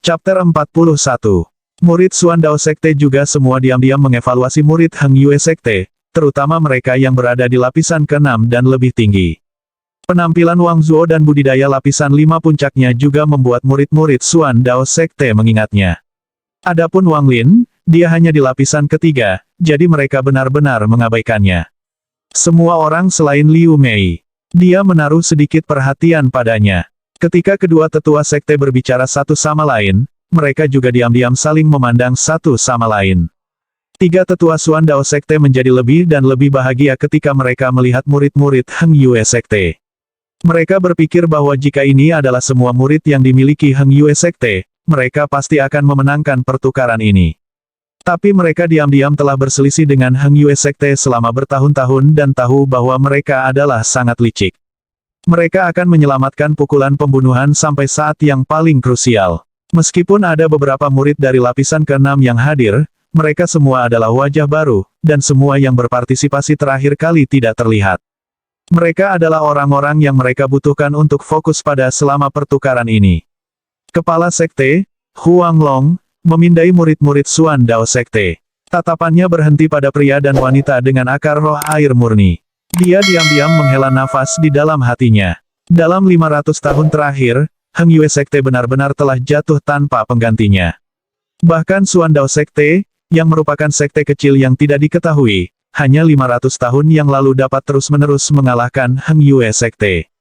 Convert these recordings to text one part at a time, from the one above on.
Chapter 41. Murid Xuan Dao Sekte juga semua diam-diam mengevaluasi murid Heng Yue Sekte, terutama mereka yang berada di lapisan ke-6 dan lebih tinggi. Penampilan Wang Zuo dan budidaya lapisan 5 puncaknya juga membuat murid-murid Xuan Dao Sekte mengingatnya. Adapun Wang Lin, dia hanya di lapisan ketiga, jadi mereka benar-benar mengabaikannya. Semua orang selain Liu Mei, dia menaruh sedikit perhatian padanya. Ketika kedua tetua sekte berbicara satu sama lain, mereka juga diam-diam saling memandang satu sama lain. Tiga tetua Xuan Dao Sekte menjadi lebih dan lebih bahagia ketika mereka melihat murid-murid Heng Yue Sekte. Mereka berpikir bahwa jika ini adalah semua murid yang dimiliki Heng Yue Sekte, mereka pasti akan memenangkan pertukaran ini. Tapi mereka diam-diam telah berselisih dengan Heng Yue Sekte selama bertahun-tahun dan tahu bahwa mereka adalah sangat licik. Mereka akan menyelamatkan pukulan pembunuhan sampai saat yang paling krusial. Meskipun ada beberapa murid dari lapisan ke-6 yang hadir, mereka semua adalah wajah baru, dan semua yang berpartisipasi terakhir kali tidak terlihat. Mereka adalah orang-orang yang mereka butuhkan untuk fokus pada selama pertukaran ini. Kepala Sekte, Huang Long, memindai murid-murid Xuan Dao Sekte. Tatapannya berhenti pada pria dan wanita dengan akar roh air murni. Dia diam-diam menghela nafas di dalam hatinya. Dalam 500 tahun terakhir, Heng Yue Sekte benar-benar telah jatuh tanpa penggantinya. Bahkan Xuan Dao Sekte, yang merupakan sekte kecil yang tidak diketahui, hanya 500 tahun yang lalu dapat terus-menerus mengalahkan Heng Yue Sekte.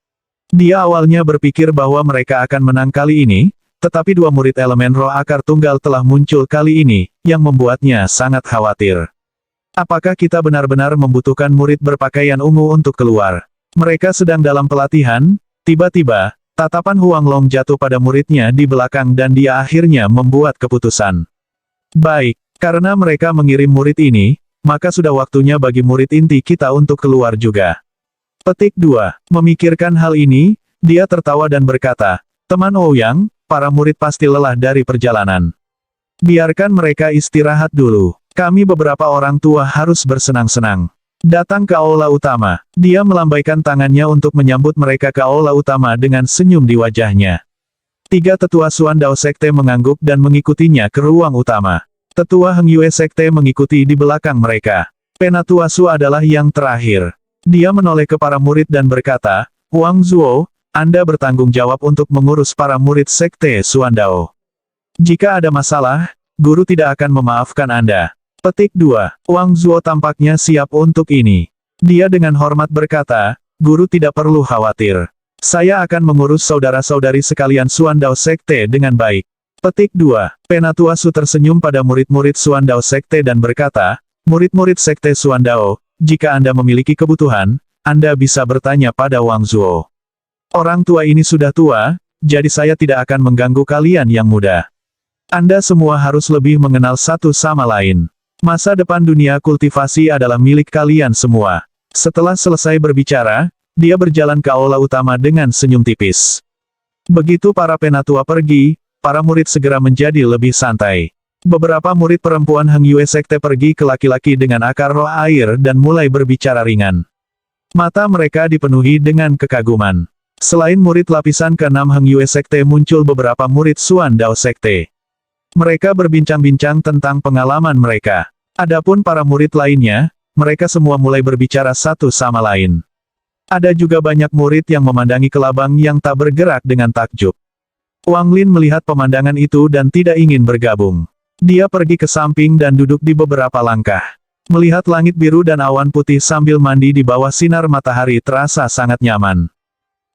Dia awalnya berpikir bahwa mereka akan menang kali ini, tetapi dua murid elemen roh akar tunggal telah muncul kali ini, yang membuatnya sangat khawatir. Apakah kita benar-benar membutuhkan murid berpakaian ungu untuk keluar? Mereka sedang dalam pelatihan, tiba-tiba, tatapan Huang Long jatuh pada muridnya di belakang dan dia akhirnya membuat keputusan. Baik, karena mereka mengirim murid ini, maka sudah waktunya bagi murid inti kita untuk keluar juga. Petik 2. Memikirkan hal ini, dia tertawa dan berkata, "Teman Ouyang, para murid pasti lelah dari perjalanan. Biarkan mereka istirahat dulu. Kami beberapa orang tua harus bersenang-senang." Datang ke aula utama, dia melambaikan tangannya untuk menyambut mereka ke aula utama dengan senyum di wajahnya. Tiga tetua Xuan Dao Sekte mengangguk dan mengikutinya ke ruang utama. Tetua Heng Yue Sekte mengikuti di belakang mereka. Penatua Su adalah yang terakhir. Dia menoleh ke para murid dan berkata, "Wang Zuo, Anda bertanggung jawab untuk mengurus para murid Sekte Xuan Dao. Jika ada masalah, guru tidak akan memaafkan Anda." Petik 2. Wang Zuo tampaknya siap untuk ini. Dia dengan hormat berkata, "Guru tidak perlu khawatir. Saya akan mengurus saudara-saudari sekalian Xuan Dao Sekte dengan baik." Petik 2. Penatua Su tersenyum pada murid-murid Xuan Dao Sekte dan berkata, "Murid-murid Sekte Xuan Dao, jika Anda memiliki kebutuhan, Anda bisa bertanya pada Wang Zuo. Orang tua ini sudah tua, jadi saya tidak akan mengganggu kalian yang muda. Anda semua harus lebih mengenal satu sama lain. Masa depan dunia kultivasi adalah milik kalian semua." Setelah selesai berbicara, dia berjalan ke aula utama dengan senyum tipis. Begitu para penatua pergi, para murid segera menjadi lebih santai. Beberapa murid perempuan Heng Yue Sekte pergi ke laki-laki dengan akar roh air dan mulai berbicara ringan. Mata mereka dipenuhi dengan kekaguman. Selain murid lapisan ke-6 Heng Yue Sekte muncul beberapa murid Xuan Dao Sekte. Mereka berbincang-bincang tentang pengalaman mereka. Adapun para murid lainnya, mereka semua mulai berbicara satu sama lain. Ada juga banyak murid yang memandangi kelabang yang tak bergerak dengan takjub. Wang Lin melihat pemandangan itu dan tidak ingin bergabung. Dia pergi ke samping dan duduk di beberapa langkah. Melihat langit biru dan awan putih sambil mandi di bawah sinar matahari terasa sangat nyaman.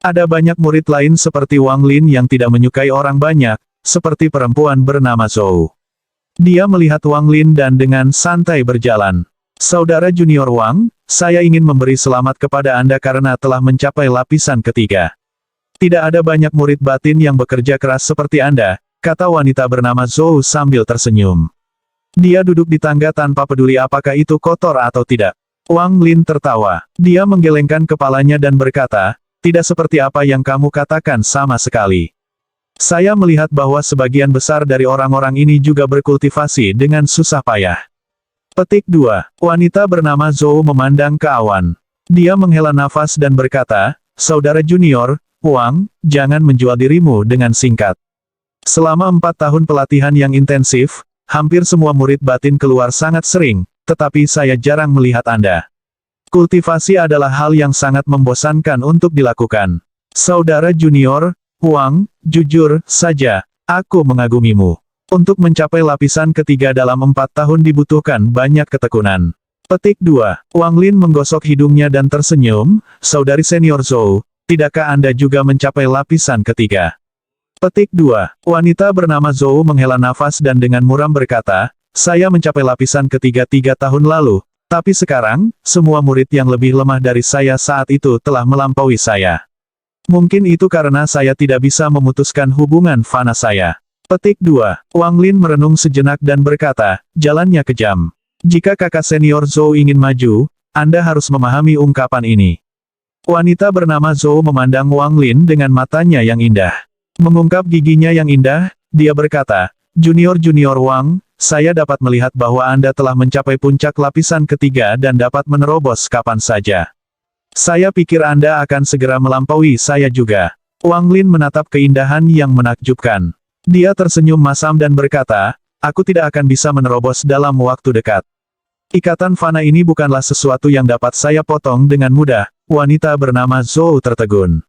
Ada banyak murid lain seperti Wang Lin yang tidak menyukai orang banyak, seperti perempuan bernama Zhou. Dia melihat Wang Lin dan dengan santai berjalan. "Saudara junior Wang, saya ingin memberi selamat kepada Anda karena telah mencapai lapisan ketiga. Tidak ada banyak murid batin yang bekerja keras seperti Anda," kata wanita bernama Zhou sambil tersenyum. Dia duduk di tangga tanpa peduli apakah itu kotor atau tidak. Wang Lin tertawa. Dia menggelengkan kepalanya dan berkata, "Tidak seperti apa yang kamu katakan sama sekali. Saya melihat bahwa sebagian besar dari orang-orang ini juga berkultivasi dengan susah payah." Petik 2. Wanita bernama Zhou memandang ke awan. Dia menghela nafas dan berkata, "Saudara junior, Wang, jangan menjual dirimu dengan singkat. Selama 4 tahun pelatihan yang intensif, hampir semua murid batin keluar sangat sering, tetapi saya jarang melihat Anda. Kultivasi adalah hal yang sangat membosankan untuk dilakukan. Saudara junior, Wang, jujur saja, aku mengagumimu. Untuk mencapai lapisan ketiga dalam 4 tahun dibutuhkan banyak ketekunan. Petik 2. Wang Lin menggosok hidungnya dan tersenyum, Saudari senior Zhou, tidakkah Anda juga mencapai lapisan ketiga? Petik 2. Wanita bernama Zhou menghela nafas dan dengan muram berkata, saya mencapai lapisan ketiga 3 tahun lalu, tapi sekarang, semua murid yang lebih lemah dari saya saat itu telah melampaui saya. Mungkin itu karena saya tidak bisa memutuskan hubungan fana saya. Petik 2. Wang Lin merenung sejenak dan berkata, jalannya kejam. Jika kakak senior Zhou ingin maju, Anda harus memahami ungkapan ini. Wanita bernama Zhou memandang Wang Lin dengan matanya yang indah. Mengungkap giginya yang indah, dia berkata, Junior Wang, saya dapat melihat bahwa Anda telah mencapai puncak lapisan ketiga dan dapat menerobos kapan saja. Saya pikir Anda akan segera melampaui saya juga. Wang Lin menatap keindahan yang menakjubkan. Dia tersenyum masam dan berkata, aku tidak akan bisa menerobos dalam waktu dekat. Ikatan fana ini bukanlah sesuatu yang dapat saya potong dengan mudah, wanita bernama Zhou tertegun.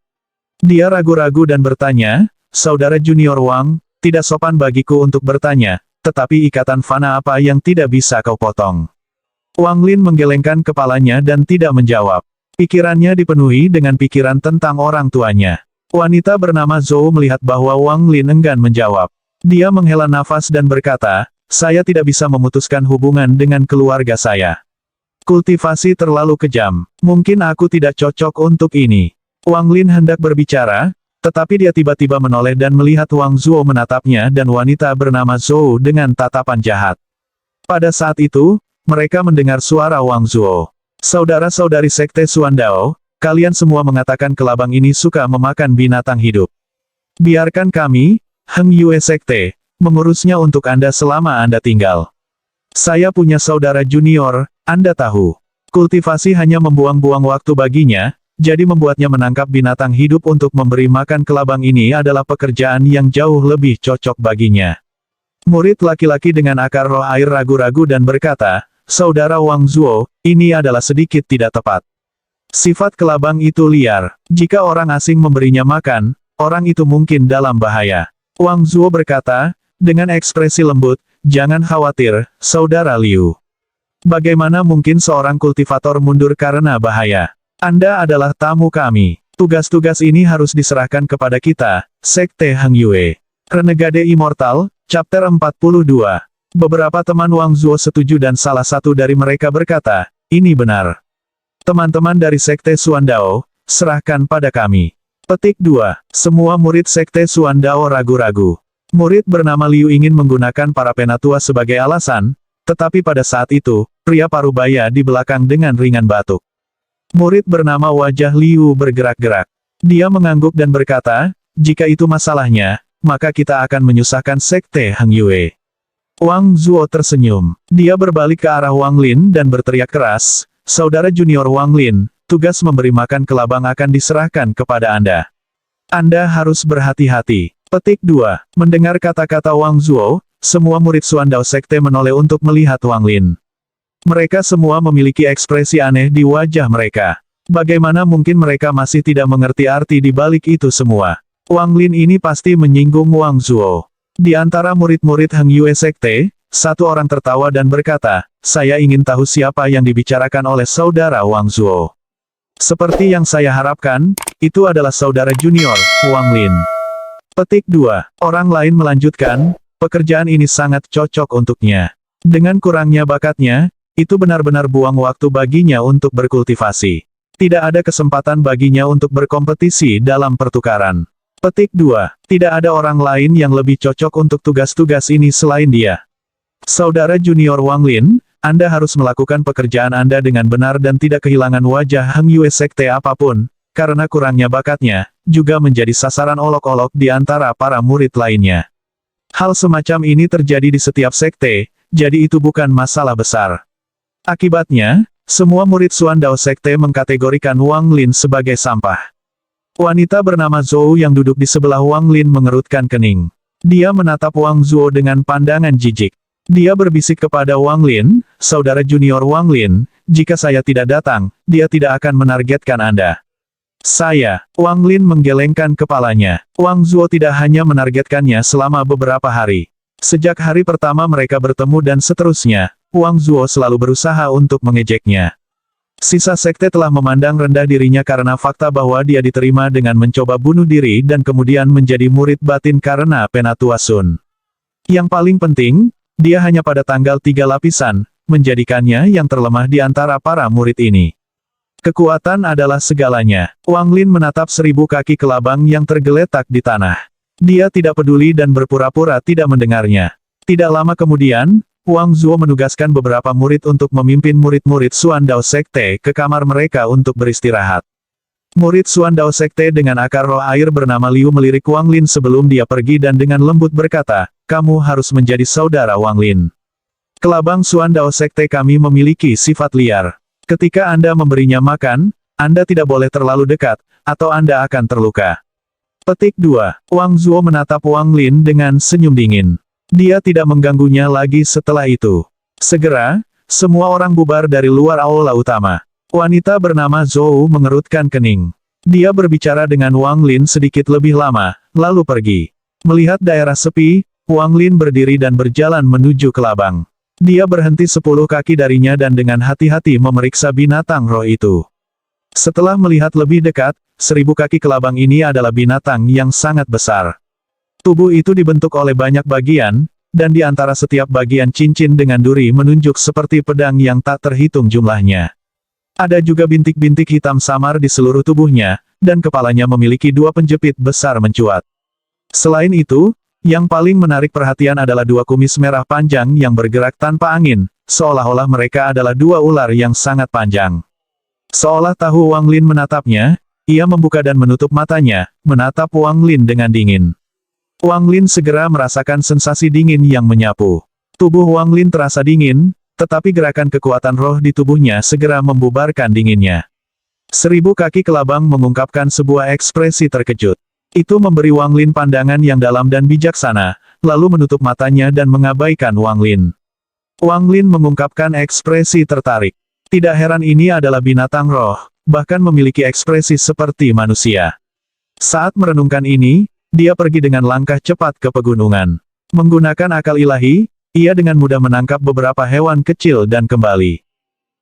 Dia ragu-ragu dan bertanya, Saudara junior Wang, tidak sopan bagiku untuk bertanya, tetapi ikatan fana apa yang tidak bisa kau potong? Wang Lin menggelengkan kepalanya dan tidak menjawab. Pikirannya dipenuhi dengan pikiran tentang orang tuanya. Wanita bernama Zhou melihat bahwa Wang Lin enggan menjawab. Dia menghela nafas dan berkata, saya tidak bisa memutuskan hubungan dengan keluarga saya. Kultivasi terlalu kejam. Mungkin aku tidak cocok untuk ini. Wang Lin hendak berbicara, tetapi dia tiba-tiba menoleh dan melihat Wang Zuo menatapnya dan wanita bernama Zhou dengan tatapan jahat. Pada saat itu, mereka mendengar suara Wang Zuo. Saudara-saudari Sekte Suandao, kalian semua mengatakan kelabang ini suka memakan binatang hidup. Biarkan kami, Heng Yue Sekte, mengurusnya untuk Anda selama Anda tinggal. Saya punya saudara junior, Anda tahu. Kultivasi hanya membuang-buang waktu baginya, jadi membuatnya menangkap binatang hidup untuk memberi makan kelabang ini adalah pekerjaan yang jauh lebih cocok baginya. Murid laki-laki dengan akar roh air ragu-ragu dan berkata, Saudara Wang Zuo, ini adalah sedikit tidak tepat. Sifat kelabang itu liar. Jika orang asing memberinya makan, orang itu mungkin dalam bahaya. Wang Zuo berkata, dengan ekspresi lembut, jangan khawatir, Saudara Liu. Bagaimana mungkin seorang kultivator mundur karena bahaya? Anda adalah tamu kami. Tugas-tugas ini harus diserahkan kepada kita, Sekte Heng Yue. Renegade Immortal, Chapter 42. Beberapa teman Wang Zuo setuju dan salah satu dari mereka berkata, ini benar. Teman-teman dari Sekte Suandao, serahkan pada kami. Petik 2. Semua murid Sekte Suandao ragu-ragu. Murid bernama Liu ingin menggunakan para penatua sebagai alasan, tetapi pada saat itu, pria parubaya di belakang dengan ringan batuk. Murid bernama Wajah Liu bergerak-gerak. Dia mengangguk dan berkata, jika itu masalahnya, maka kita akan menyusahkan Sekte Heng Yue. Wang Zuo tersenyum. Dia berbalik ke arah Wang Lin dan berteriak keras, Saudara junior Wang Lin, tugas memberi makan kelabang akan diserahkan kepada Anda. Anda harus berhati-hati. Petik 2. Mendengar kata-kata Wang Zuo, semua murid Suandao Sekte menoleh untuk melihat Wang Lin. Mereka semua memiliki ekspresi aneh di wajah mereka. Bagaimana mungkin mereka masih tidak mengerti arti di balik itu semua? Wang Lin ini pasti menyinggung Wang Zuo. Di antara murid-murid Heng Yue Sekte, satu orang tertawa dan berkata, saya ingin tahu siapa yang dibicarakan oleh saudara Wang Zuo. Seperti yang saya harapkan, itu adalah saudara junior, Wang Lin. Petik 2. Orang lain melanjutkan, pekerjaan ini sangat cocok untuknya. Dengan kurangnya bakatnya, itu benar-benar buang waktu baginya untuk berkultivasi. Tidak ada kesempatan baginya untuk berkompetisi dalam pertukaran. Petik 2. Tidak ada orang lain yang lebih cocok untuk tugas-tugas ini selain dia. Saudara junior Wang Lin, Anda harus melakukan pekerjaan Anda dengan benar dan tidak kehilangan wajah Heng Yue Sekte apapun, karena kurangnya bakatnya, juga menjadi sasaran olok-olok di antara para murid lainnya. Hal semacam ini terjadi di setiap sekte, jadi itu bukan masalah besar. Akibatnya, semua murid Suandao Sekte mengkategorikan Wang Lin sebagai sampah. Wanita bernama Zhou yang duduk di sebelah Wang Lin mengerutkan kening. Dia menatap Wang Zuo dengan pandangan jijik. Dia berbisik kepada Wang Lin, saudara junior Wang Lin, jika saya tidak datang, dia tidak akan menargetkan Anda. Saya, Wang Lin menggelengkan kepalanya. Wang Zuo tidak hanya menargetkannya selama beberapa hari. Sejak hari pertama mereka bertemu dan seterusnya, Wang Zuo selalu berusaha untuk mengejeknya. Sisa sekte telah memandang rendah dirinya karena fakta bahwa dia diterima dengan mencoba bunuh diri dan kemudian menjadi murid batin karena Penatua Sun. Yang paling penting, dia hanya pada tanggal 3 lapisan, menjadikannya yang terlemah di antara para murid ini. Kekuatan adalah segalanya. Wang Lin menatap 1000 kaki kelabang yang tergeletak di tanah. Dia tidak peduli dan berpura-pura tidak mendengarnya. Tidak lama kemudian, Wang Zuo menugaskan beberapa murid untuk memimpin murid-murid Xuan Dao Sekte ke kamar mereka untuk beristirahat. Murid Xuan Dao Sekte dengan akar roh air bernama Liu melirik Wang Lin sebelum dia pergi dan dengan lembut berkata, "Kamu harus menjadi saudara Wang Lin. Kelabang Xuan Dao Sekte kami memiliki sifat liar. Ketika Anda memberinya makan, Anda tidak boleh terlalu dekat, atau Anda akan terluka." Petik 2. Wang Zuo menatap Wang Lin dengan senyum dingin. Dia tidak mengganggunya lagi setelah itu. Segera, semua orang bubar dari luar aula utama. Wanita bernama Zhou mengerutkan kening. Dia berbicara dengan Wang Lin sedikit lebih lama, lalu pergi. Melihat daerah sepi, Wang Lin berdiri dan berjalan menuju kelabang. Dia berhenti 10 kaki darinya dan dengan hati-hati memeriksa binatang roh itu. Setelah melihat lebih dekat, 1000 kaki kelabang ini adalah binatang yang sangat besar. Tubuh itu dibentuk oleh banyak bagian, dan di antara setiap bagian cincin dengan duri menunjuk seperti pedang yang tak terhitung jumlahnya. Ada juga bintik-bintik hitam samar di seluruh tubuhnya, dan kepalanya memiliki 2 penjepit besar mencuat. Selain itu, yang paling menarik perhatian adalah 2 kumis merah panjang yang bergerak tanpa angin, seolah-olah mereka adalah 2 ular yang sangat panjang. Seolah tahu Wang Lin menatapnya, ia membuka dan menutup matanya, menatap Wang Lin dengan dingin. Wang Lin segera merasakan sensasi dingin yang menyapu. Tubuh Wang Lin terasa dingin, tetapi gerakan kekuatan roh di tubuhnya segera membubarkan dinginnya. 1000 kaki kelabang mengungkapkan sebuah ekspresi terkejut. Itu memberi Wang Lin pandangan yang dalam dan bijaksana, lalu menutup matanya dan mengabaikan Wang Lin. Wang Lin mengungkapkan ekspresi tertarik. Tidak heran ini adalah binatang roh, bahkan memiliki ekspresi seperti manusia. Saat merenungkan ini, dia pergi dengan langkah cepat ke pegunungan. Menggunakan akal ilahi, ia dengan mudah menangkap beberapa hewan kecil dan kembali.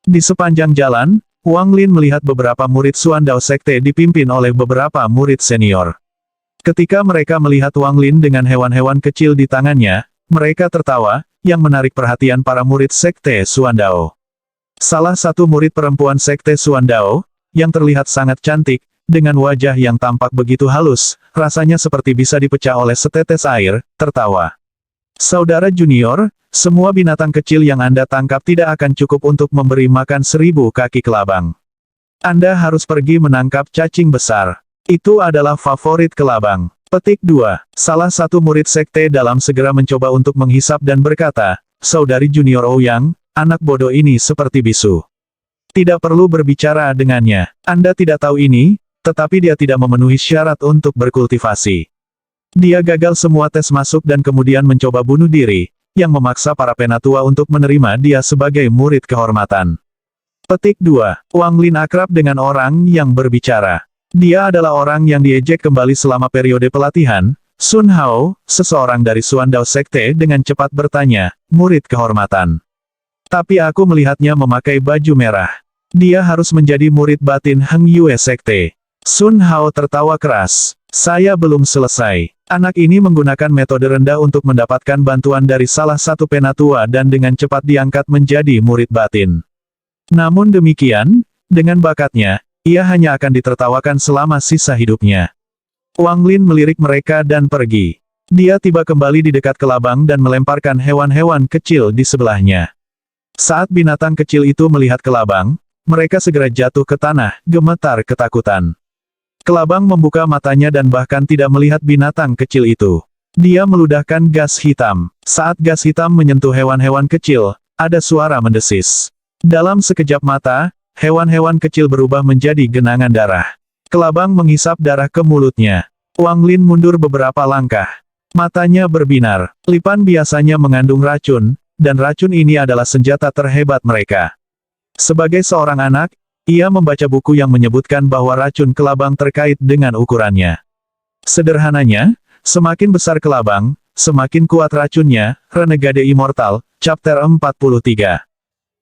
Di sepanjang jalan, Wang Lin melihat beberapa murid Xuan Dao Sekte dipimpin oleh beberapa murid senior. Ketika mereka melihat Wang Lin dengan hewan-hewan kecil di tangannya, mereka tertawa, yang menarik perhatian para murid Sekte Xuan Dao. Salah satu murid perempuan Sekte Xuan Dao, yang terlihat sangat cantik, dengan wajah yang tampak begitu halus, rasanya seperti bisa dipecah oleh setetes air, tertawa. Saudara junior, semua binatang kecil yang Anda tangkap tidak akan cukup untuk memberi makan 1000 kaki kelabang. Anda harus pergi menangkap cacing besar. Itu adalah favorit kelabang. Petik 2. Salah satu murid sekte dalam segera mencoba untuk menghisap dan berkata, "Saudari junior Ouyang, anak bodoh ini seperti bisu. Tidak perlu berbicara dengannya. Anda tidak tahu ini, tetapi dia tidak memenuhi syarat untuk berkultivasi. Dia gagal semua tes masuk dan kemudian mencoba bunuh diri, yang memaksa para penatua untuk menerima dia sebagai murid kehormatan." Petik 2. Wang Lin akrab dengan orang yang berbicara. Dia adalah orang yang diejek kembali selama periode pelatihan. Sun Hao, seseorang dari Xuan Dao Sekte dengan cepat bertanya, "Murid kehormatan. Tapi aku melihatnya memakai baju merah. Dia harus menjadi murid batin Heng Yue Sekte." Sun Hao tertawa keras. "Saya belum selesai. Anak ini menggunakan metode rendah untuk mendapatkan bantuan dari salah satu penatua dan dengan cepat diangkat menjadi murid batin. Namun demikian, dengan bakatnya, ia hanya akan ditertawakan selama sisa hidupnya." Wang Lin melirik mereka dan pergi. Dia tiba kembali di dekat kelabang dan melemparkan hewan-hewan kecil di sebelahnya. Saat binatang kecil itu melihat kelabang, mereka segera jatuh ke tanah, gemetar ketakutan. Kelabang membuka matanya dan bahkan tidak melihat binatang kecil itu. Dia meludahkan gas hitam. Saat gas hitam menyentuh hewan-hewan kecil, ada suara mendesis. Dalam sekejap mata, hewan-hewan kecil berubah menjadi genangan darah. Kelabang menghisap darah ke mulutnya. Wang Lin mundur beberapa langkah. Matanya berbinar. Lipan biasanya mengandung racun, dan racun ini adalah senjata terhebat mereka. Sebagai seorang anak, ia membaca buku yang menyebutkan bahwa racun kelabang terkait dengan ukurannya. Sederhananya, semakin besar kelabang, semakin kuat racunnya. Renegade Immortal, Chapter 43.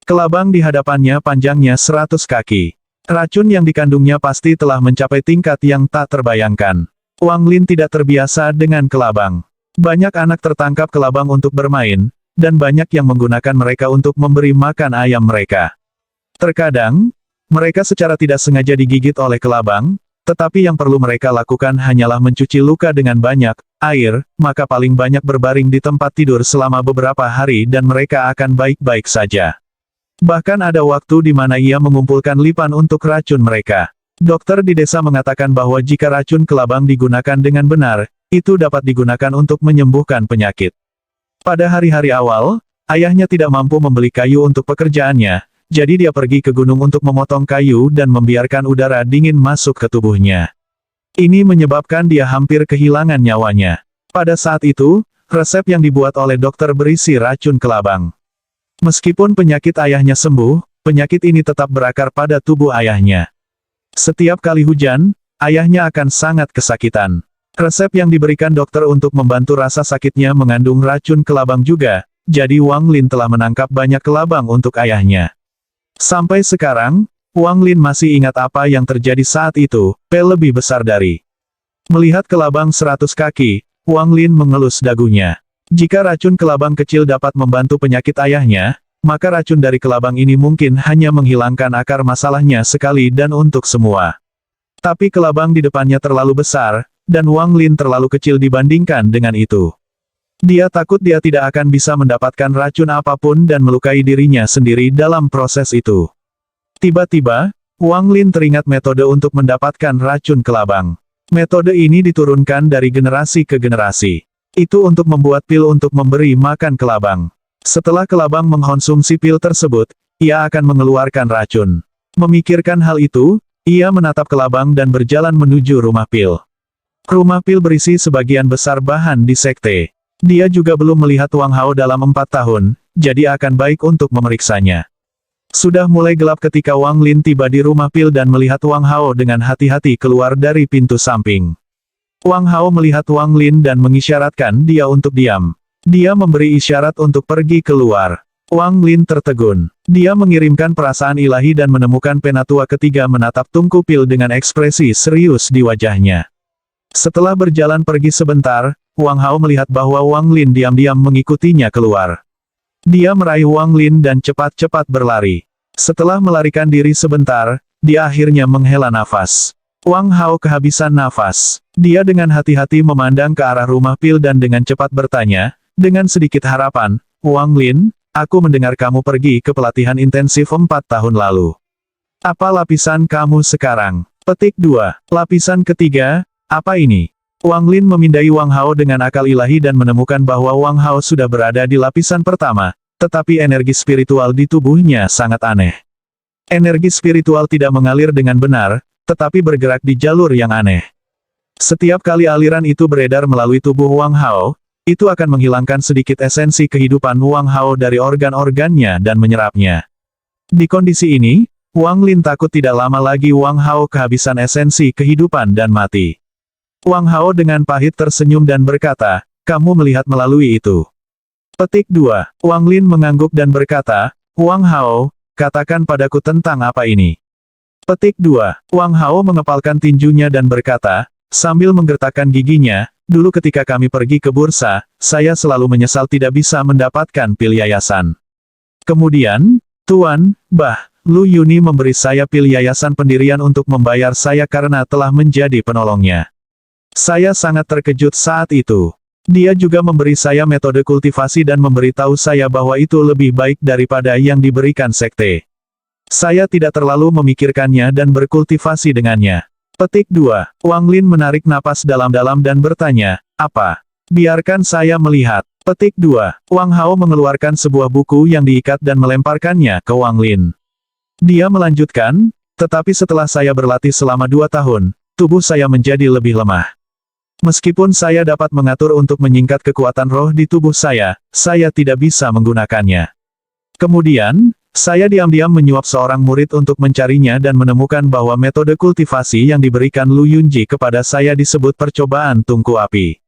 Kelabang di hadapannya panjangnya 100 kaki. Racun yang dikandungnya pasti telah mencapai tingkat yang tak terbayangkan. Wang Lin tidak terbiasa dengan kelabang. Banyak anak tertangkap kelabang untuk bermain, dan banyak yang menggunakan mereka untuk memberi makan ayam mereka. Terkadang, mereka secara tidak sengaja digigit oleh kelabang, tetapi yang perlu mereka lakukan hanyalah mencuci luka dengan banyak air, maka paling banyak berbaring di tempat tidur selama beberapa hari dan mereka akan baik-baik saja. Bahkan ada waktu di mana ia mengumpulkan lipan untuk racun mereka. Dokter di desa mengatakan bahwa jika racun kelabang digunakan dengan benar, itu dapat digunakan untuk menyembuhkan penyakit. Pada hari-hari awal, ayahnya tidak mampu membeli kayu untuk pekerjaannya, jadi dia pergi ke gunung untuk memotong kayu dan membiarkan udara dingin masuk ke tubuhnya. Ini menyebabkan dia hampir kehilangan nyawanya. Pada saat itu, resep yang dibuat oleh dokter berisi racun kelabang. Meskipun penyakit ayahnya sembuh, penyakit ini tetap berakar pada tubuh ayahnya. Setiap kali hujan, ayahnya akan sangat kesakitan. Resep yang diberikan dokter untuk membantu rasa sakitnya mengandung racun kelabang juga, jadi Wang Lin telah menangkap banyak kelabang untuk ayahnya. Sampai sekarang, Wang Lin masih ingat apa yang terjadi saat itu, lebih besar dari. Melihat kelabang 100 kaki, Wang Lin mengelus dagunya. Jika racun kelabang kecil dapat membantu penyakit ayahnya, maka racun dari kelabang ini mungkin hanya menghilangkan akar masalahnya sekali dan untuk semua. Tapi kelabang di depannya terlalu besar, dan Wang Lin terlalu kecil dibandingkan dengan itu. Dia takut dia tidak akan bisa mendapatkan racun apapun dan melukai dirinya sendiri dalam proses itu. Tiba-tiba, Wang Lin teringat metode untuk mendapatkan racun kelabang. Metode ini diturunkan dari generasi ke generasi. Itu untuk membuat pil untuk memberi makan kelabang. Setelah kelabang mengkonsumsi pil tersebut, ia akan mengeluarkan racun. Memikirkan hal itu, ia menatap kelabang dan berjalan menuju rumah pil. Rumah pil berisi sebagian besar bahan di sekte. Dia juga belum melihat Wang Hao dalam 4 tahun, jadi akan baik untuk memeriksanya. Sudah mulai gelap ketika Wang Lin tiba di rumah pil dan melihat Wang Hao dengan hati-hati keluar dari pintu samping. Wang Hao melihat Wang Lin dan mengisyaratkan dia untuk diam. Dia memberi isyarat untuk pergi keluar. Wang Lin tertegun. Dia mengirimkan perasaan ilahi dan menemukan penatua ketiga menatap tungku pil dengan ekspresi serius di wajahnya. Setelah berjalan pergi sebentar, Wang Hao melihat bahwa Wang Lin diam-diam mengikutinya keluar. Dia meraih Wang Lin dan cepat-cepat berlari. Setelah melarikan diri sebentar, dia akhirnya menghela nafas. Wang Hao kehabisan nafas. Dia dengan hati-hati memandang ke arah rumah pil dan dengan cepat bertanya, dengan sedikit harapan, Wang Lin, aku mendengar kamu pergi ke pelatihan intensif 4 tahun lalu. Apa lapisan kamu sekarang? Petik 2. Lapisan ketiga, apa ini? Wang Lin memindai Wang Hao dengan akal ilahi dan menemukan bahwa Wang Hao sudah berada di lapisan pertama, tetapi energi spiritual di tubuhnya sangat aneh. Energi spiritual tidak mengalir dengan benar, tetapi bergerak di jalur yang aneh. Setiap kali aliran itu beredar melalui tubuh Wang Hao, itu akan menghilangkan sedikit esensi kehidupan Wang Hao dari organ-organnya dan menyerapnya. Di kondisi ini, Wang Lin takut tidak lama lagi Wang Hao kehabisan esensi kehidupan dan mati. Wang Hao dengan pahit tersenyum dan berkata, kamu melihat melalui itu. Petik 2. Wang Lin mengangguk dan berkata, Wang Hao, katakan padaku tentang apa ini. Petik 2. Wang Hao mengepalkan tinjunya dan berkata, sambil menggertakkan giginya, dulu ketika kami pergi ke bursa, saya selalu menyesal tidak bisa mendapatkan pil yayasan. Kemudian, Tuan, Lu Yuni memberi saya pil yayasan pendirian untuk membayar saya karena telah menjadi penolongnya. Saya sangat terkejut saat itu. Dia juga memberi saya metode kultivasi dan memberitahu saya bahwa itu lebih baik daripada yang diberikan sekte. Saya tidak terlalu memikirkannya dan berkultivasi dengannya. Petik 2. Wang Lin menarik napas dalam-dalam dan bertanya, apa? Biarkan saya melihat. Petik 2. Wang Hao mengeluarkan sebuah buku yang diikat dan melemparkannya ke Wang Lin. Dia melanjutkan, tetapi setelah saya berlatih selama 2 tahun, tubuh saya menjadi lebih lemah. Meskipun saya dapat mengatur untuk menyingkat kekuatan roh di tubuh saya tidak bisa menggunakannya. Kemudian, saya diam-diam menyuap seorang murid untuk mencarinya dan menemukan bahwa metode kultivasi yang diberikan Lu Yunji kepada saya disebut percobaan tungku api.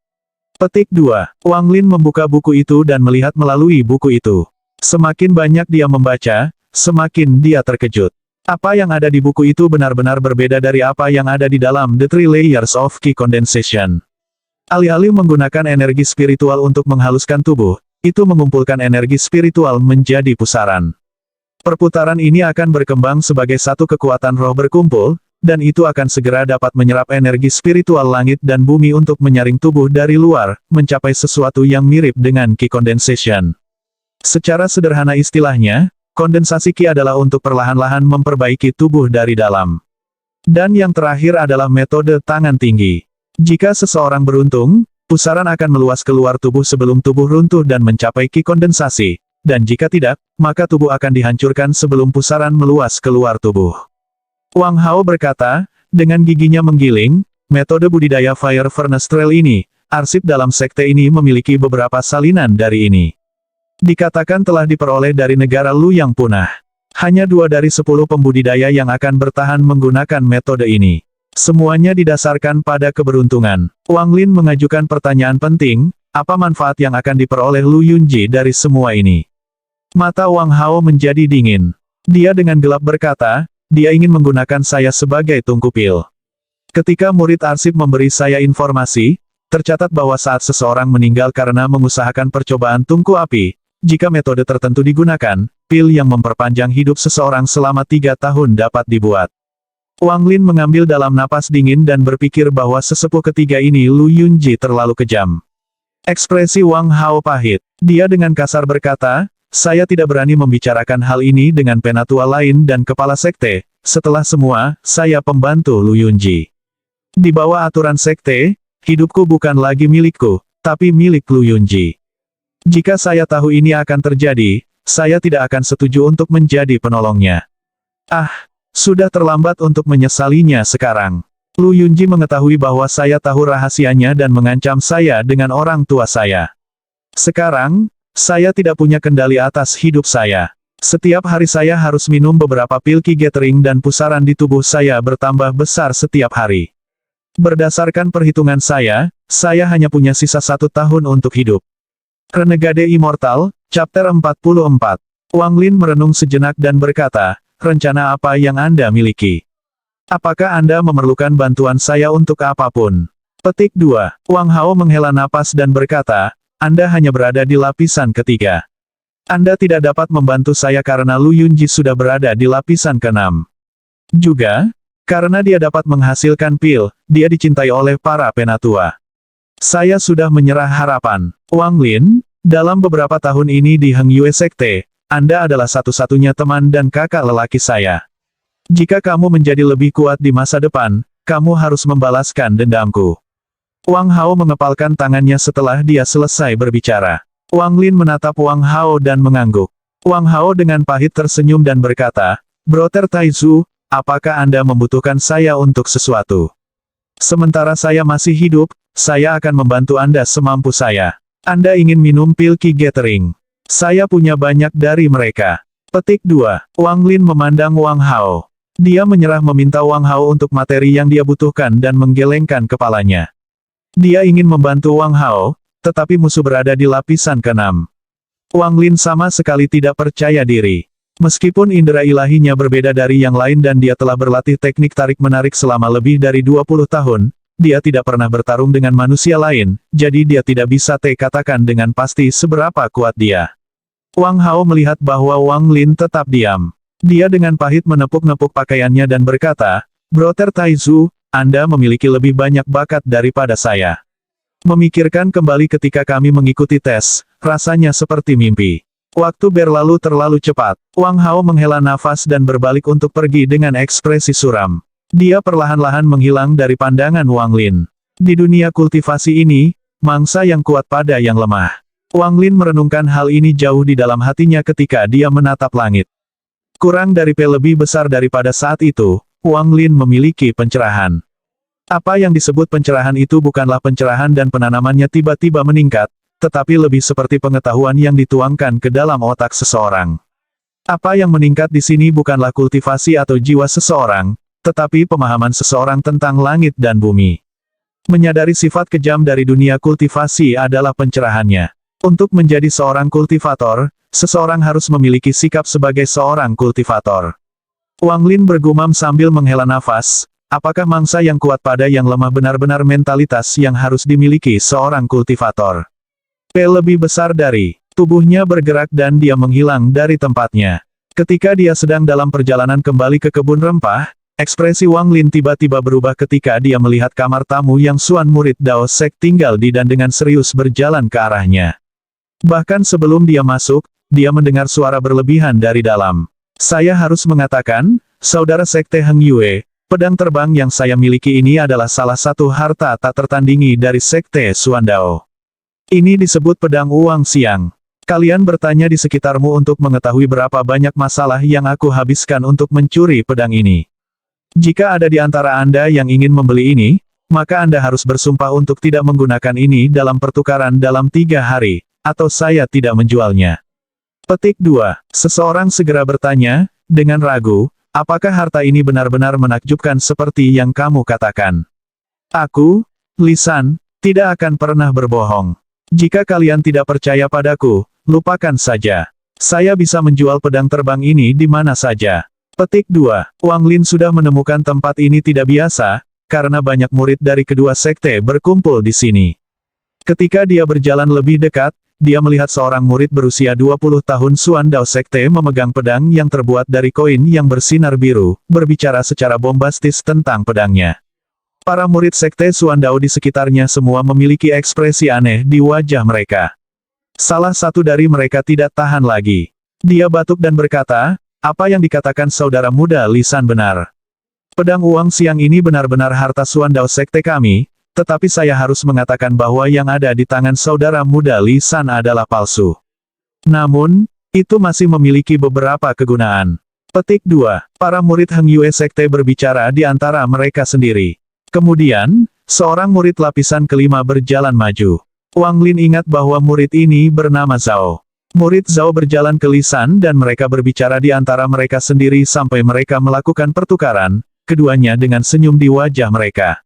Petik 2. Wang Lin membuka buku itu dan melihat melalui buku itu. Semakin banyak dia membaca, semakin dia terkejut. Apa yang ada di buku itu benar-benar berbeda dari apa yang ada di dalam The Three Layers of Qi Condensation. Alih-alih menggunakan energi spiritual untuk menghaluskan tubuh, itu mengumpulkan energi spiritual menjadi pusaran. Perputaran ini akan berkembang sebagai satu kekuatan roh berkumpul, dan itu akan segera dapat menyerap energi spiritual langit dan bumi untuk menyaring tubuh dari luar, mencapai sesuatu yang mirip dengan Qi Condensation. Secara sederhana istilahnya, kondensasi Qi adalah untuk perlahan-lahan memperbaiki tubuh dari dalam. Dan yang terakhir adalah metode tangan tinggi. Jika seseorang beruntung, pusaran akan meluas keluar tubuh sebelum tubuh runtuh dan mencapai Qi kondensasi, dan jika tidak, maka tubuh akan dihancurkan sebelum pusaran meluas keluar tubuh. Wang Hao berkata, dengan giginya menggiling, metode budidaya Fire Furnace Trail ini, arsip dalam sekte ini memiliki beberapa salinan dari ini. Dikatakan telah diperoleh dari negara Lu yang punah. Hanya 2 dari 10 pembudidaya yang akan bertahan menggunakan metode ini. Semuanya didasarkan pada keberuntungan. Wang Lin mengajukan pertanyaan penting, apa manfaat yang akan diperoleh Lu Yunji dari semua ini? Mata Wang Hao menjadi dingin. Dia dengan gelap berkata, dia ingin menggunakan saya sebagai tungku pil. Ketika murid arsip memberi saya informasi, tercatat bahwa saat seseorang meninggal karena mengusahakan percobaan tungku api, jika metode tertentu digunakan, pil yang memperpanjang hidup seseorang selama 3 tahun dapat dibuat. Wang Lin mengambil dalam napas dingin dan berpikir bahwa sesepuh ketiga ini Lu Yunji terlalu kejam. Ekspresi Wang Hao pahit. Dia dengan kasar berkata, saya tidak berani membicarakan hal ini dengan penatua lain dan kepala sekte, setelah semua, saya pembantu Lu Yunji. Di bawah aturan sekte, hidupku bukan lagi milikku, tapi milik Lu Yunji. Jika saya tahu ini akan terjadi, saya tidak akan setuju untuk menjadi penolongnya. Sudah terlambat untuk menyesalinya sekarang. Lu Yunji mengetahui bahwa saya tahu rahasianya dan mengancam saya dengan orang tua saya. Sekarang, saya tidak punya kendali atas hidup saya. Setiap hari saya harus minum beberapa pil Qi Gathering dan pusaran di tubuh saya bertambah besar setiap hari. Berdasarkan perhitungan saya hanya punya sisa 1 tahun untuk hidup. Renegade Immortal, Chapter 44. Wang Lin merenung sejenak dan berkata, rencana apa yang Anda miliki? Apakah Anda memerlukan bantuan saya untuk apapun? Petik 2. Wang Hao menghela napas dan berkata, Anda hanya berada di lapisan ketiga. Anda tidak dapat membantu saya karena Lu Yunji sudah berada di lapisan ke-6. Juga, karena dia dapat menghasilkan pil, dia dicintai oleh para penatua. Saya sudah menyerah harapan. Wang Lin, dalam beberapa tahun ini di Heng Yue Sekte, Anda adalah satu-satunya teman dan kakak lelaki saya. Jika kamu menjadi lebih kuat di masa depan, kamu harus membalaskan dendamku. Wang Hao mengepalkan tangannya setelah dia selesai berbicara. Wang Lin menatap Wang Hao dan mengangguk. Wang Hao dengan pahit tersenyum dan berkata, Brother Taizu, apakah Anda membutuhkan saya untuk sesuatu? Sementara saya masih hidup, saya akan membantu Anda semampu saya. Anda ingin minum pil Qi Gathering? Saya punya banyak dari mereka. Petik 2. Wang Lin memandang Wang Hao. Dia menyerah meminta Wang Hao untuk materi yang dia butuhkan dan menggelengkan kepalanya. Dia ingin membantu Wang Hao, tetapi musuh berada di lapisan ke-6. Wang Lin sama sekali tidak percaya diri. Meskipun indera ilahinya berbeda dari yang lain dan dia telah berlatih teknik tarik-menarik selama lebih dari 20 tahun, dia tidak pernah bertarung dengan manusia lain, jadi dia tidak bisa katakan dengan pasti seberapa kuat dia. Wang Hao melihat bahwa Wang Lin tetap diam. Dia dengan pahit menepuk-nepuk pakaiannya dan berkata, Brother Taizu, Anda memiliki lebih banyak bakat daripada saya. Memikirkan kembali ketika kami mengikuti tes, rasanya seperti mimpi. Waktu berlalu terlalu cepat. Wang Hao menghela nafas dan berbalik untuk pergi dengan ekspresi suram. Dia perlahan-lahan menghilang dari pandangan Wang Lin. Di dunia kultivasi ini, mangsa yang kuat pada yang lemah. Wang Lin merenungkan hal ini jauh di dalam hatinya ketika dia menatap langit. Kurang dari P lebih besar daripada saat itu, Wang Lin memiliki pencerahan. Apa yang disebut pencerahan itu bukanlah pencerahan dan penanamannya tiba-tiba meningkat, tetapi lebih seperti pengetahuan yang dituangkan ke dalam otak seseorang. Apa yang meningkat di sini bukanlah kultivasi atau jiwa seseorang, tetapi pemahaman seseorang tentang langit dan bumi. Menyadari sifat kejam dari dunia kultivasi adalah pencerahannya. Untuk menjadi seorang kultivator, seseorang harus memiliki sikap sebagai seorang kultivator. Wang Lin bergumam sambil menghela nafas, apakah mangsa yang kuat pada yang lemah benar-benar mentalitas yang harus dimiliki seorang kultivator? P lebih besar dari tubuhnya bergerak dan dia menghilang dari tempatnya. Ketika dia sedang dalam perjalanan kembali ke kebun rempah, ekspresi Wang Lin tiba-tiba berubah ketika dia melihat kamar tamu yang Suan murid Dao Sek tinggal di dan dengan serius berjalan ke arahnya. Bahkan sebelum dia masuk, dia mendengar suara berlebihan dari dalam. Saya harus mengatakan, saudara Sekte Heng Yue, pedang terbang yang saya miliki ini adalah salah satu harta tak tertandingi dari Sekte Suan Dao. Ini disebut pedang uang siang. Kalian bertanya di sekitarmu untuk mengetahui berapa banyak masalah yang aku habiskan untuk mencuri pedang ini. Jika ada di antara Anda yang ingin membeli ini, maka Anda harus bersumpah untuk tidak menggunakan ini dalam pertukaran dalam 3 hari, atau saya tidak menjualnya. Petik 2. Seseorang segera bertanya, dengan ragu, apakah harta ini benar-benar menakjubkan seperti yang kamu katakan? Aku, Lisan, tidak akan pernah berbohong. Jika kalian tidak percaya padaku, lupakan saja. Saya bisa menjual pedang terbang ini di mana saja. Petik 2. Wang Lin sudah menemukan tempat ini tidak biasa, karena banyak murid dari kedua sekte berkumpul di sini. Ketika dia berjalan lebih dekat, dia melihat seorang murid berusia 20 tahun Suan Dao Sekte memegang pedang yang terbuat dari koin yang bersinar biru, berbicara secara bombastis tentang pedangnya. Para murid Sekte Suan Dao di sekitarnya semua memiliki ekspresi aneh di wajah mereka. Salah satu dari mereka tidak tahan lagi. Dia batuk dan berkata, apa yang dikatakan saudara muda Lisan benar. Pedang uang siang ini benar-benar harta Suan Dao Sekte kami, tetapi saya harus mengatakan bahwa yang ada di tangan saudara muda Lisan adalah palsu. Namun, itu masih memiliki beberapa kegunaan. Petik 2. Para murid Heng Yue Sekte berbicara di antara mereka sendiri. Kemudian, seorang murid lapisan kelima berjalan maju. Wang Lin ingat bahwa murid ini bernama Zhao. Murid Zhao berjalan ke Lisan dan mereka berbicara di antara mereka sendiri sampai mereka melakukan pertukaran, keduanya dengan senyum di wajah mereka.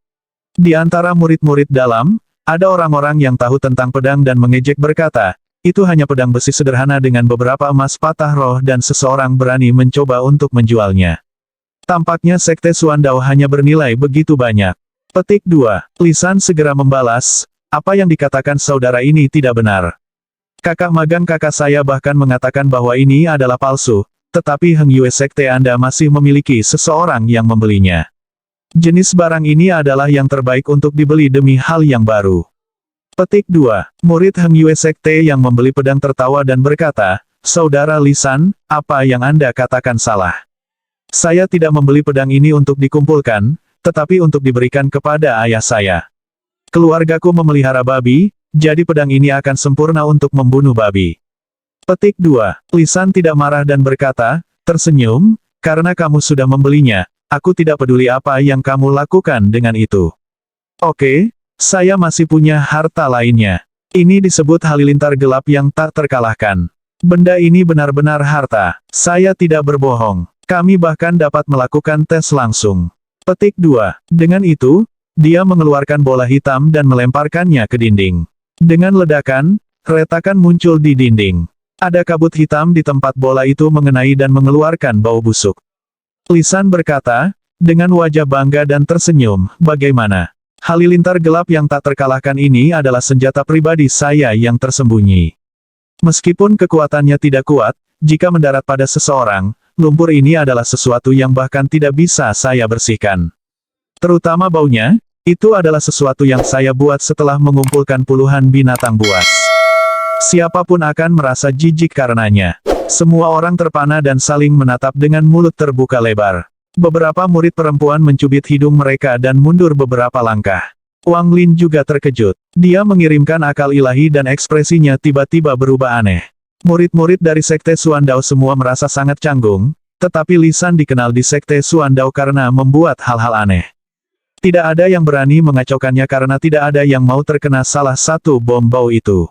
Di antara murid-murid dalam, ada orang-orang yang tahu tentang pedang dan mengejek berkata, itu hanya pedang besi sederhana dengan beberapa emas patah roh dan seseorang berani mencoba untuk menjualnya. Tampaknya Sekte Suan Dao hanya bernilai begitu banyak. Petik 2. Lisan segera membalas, apa yang dikatakan saudara ini tidak benar. Kakak magang kakak saya bahkan mengatakan bahwa ini adalah palsu, tetapi Heng Yue Sekte Anda masih memiliki seseorang yang membelinya. Jenis barang ini adalah yang terbaik untuk dibeli demi hal yang baru. Petik 2. Murid Heng Yue Sekte yang membeli pedang tertawa dan berkata, saudara Lisan, apa yang Anda katakan salah. Saya tidak membeli pedang ini untuk dikumpulkan, tetapi untuk diberikan kepada ayah saya. Keluargaku memelihara babi, jadi pedang ini akan sempurna untuk membunuh babi. Petik 2. Lisan tidak marah dan berkata, tersenyum, karena kamu sudah membelinya. Aku tidak peduli apa yang kamu lakukan dengan itu. Oke, saya masih punya harta lainnya. Ini disebut halilintar gelap yang tak terkalahkan. Benda ini benar-benar harta. Saya tidak berbohong. Kami bahkan dapat melakukan tes langsung. Petik 2. Dengan itu, dia mengeluarkan bola hitam dan melemparkannya ke dinding. Dengan ledakan, retakan muncul di dinding. Ada kabut hitam di tempat bola itu mengenai dan mengeluarkan bau busuk. Lisan berkata, dengan wajah bangga dan tersenyum, bagaimana? Halilintar gelap yang tak terkalahkan ini adalah senjata pribadi saya yang tersembunyi. Meskipun kekuatannya tidak kuat, jika mendarat pada seseorang, lumpur ini adalah sesuatu yang bahkan tidak bisa saya bersihkan. Terutama baunya, itu adalah sesuatu yang saya buat setelah mengumpulkan puluhan binatang buas. Siapapun akan merasa jijik karenanya. Semua orang terpana dan saling menatap dengan mulut terbuka lebar. Beberapa murid perempuan mencubit hidung mereka dan mundur beberapa langkah. Wang Lin juga terkejut. Dia mengirimkan akal ilahi dan ekspresinya tiba-tiba berubah aneh. Murid-murid dari Sekte Suan Dao semua merasa sangat canggung, tetapi Lisan dikenal di Sekte Suan Dao karena membuat hal-hal aneh. Tidak ada yang berani mengacaukannya karena tidak ada yang mau terkena salah satu bom bau itu.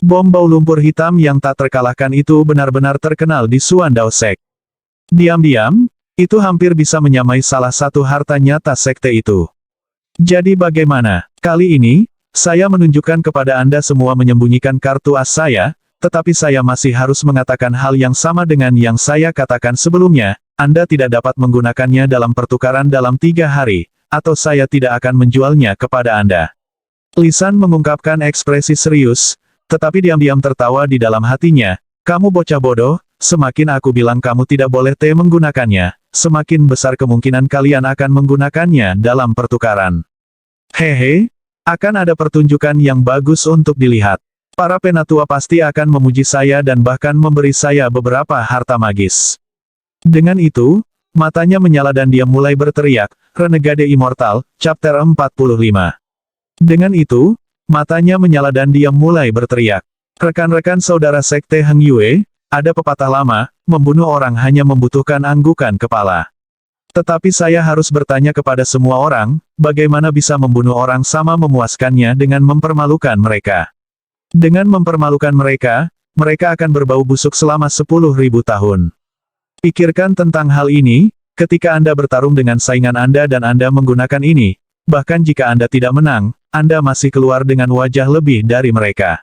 Bom bau lumpur hitam yang tak terkalahkan itu benar-benar terkenal di Suandao Sek. Diam-diam, itu hampir bisa menyamai salah satu harta nyata sekte itu. Jadi bagaimana? Kali ini, saya menunjukkan kepada Anda semua menyembunyikan kartu as saya, tetapi saya masih harus mengatakan hal yang sama dengan yang saya katakan sebelumnya, Anda tidak dapat menggunakannya dalam pertukaran dalam 3 hari. Atau saya tidak akan menjualnya kepada Anda. Lisan mengungkapkan ekspresi serius, tetapi diam-diam tertawa di dalam hatinya, kamu bocah bodoh, semakin aku bilang kamu tidak boleh menggunakannya, semakin besar kemungkinan kalian akan menggunakannya dalam pertukaran. Hehe, akan ada pertunjukan yang bagus untuk dilihat. Para penatua pasti akan memuji saya dan bahkan memberi saya beberapa harta magis. Dengan itu, matanya menyala dan dia mulai berteriak, Renegade Immortal, Chapter 45. Dengan itu, matanya menyala dan dia mulai berteriak. Rekan-rekan saudara sekte Heng Yue, ada pepatah lama, membunuh orang hanya membutuhkan anggukan kepala. Tetapi saya harus bertanya kepada semua orang, bagaimana bisa membunuh orang sama memuaskannya dengan mempermalukan mereka. Dengan mempermalukan mereka, mereka akan berbau busuk selama 10.000 tahun. Pikirkan tentang hal ini, ketika Anda bertarung dengan saingan Anda dan Anda menggunakan ini, bahkan jika Anda tidak menang, Anda masih keluar dengan wajah lebih dari mereka.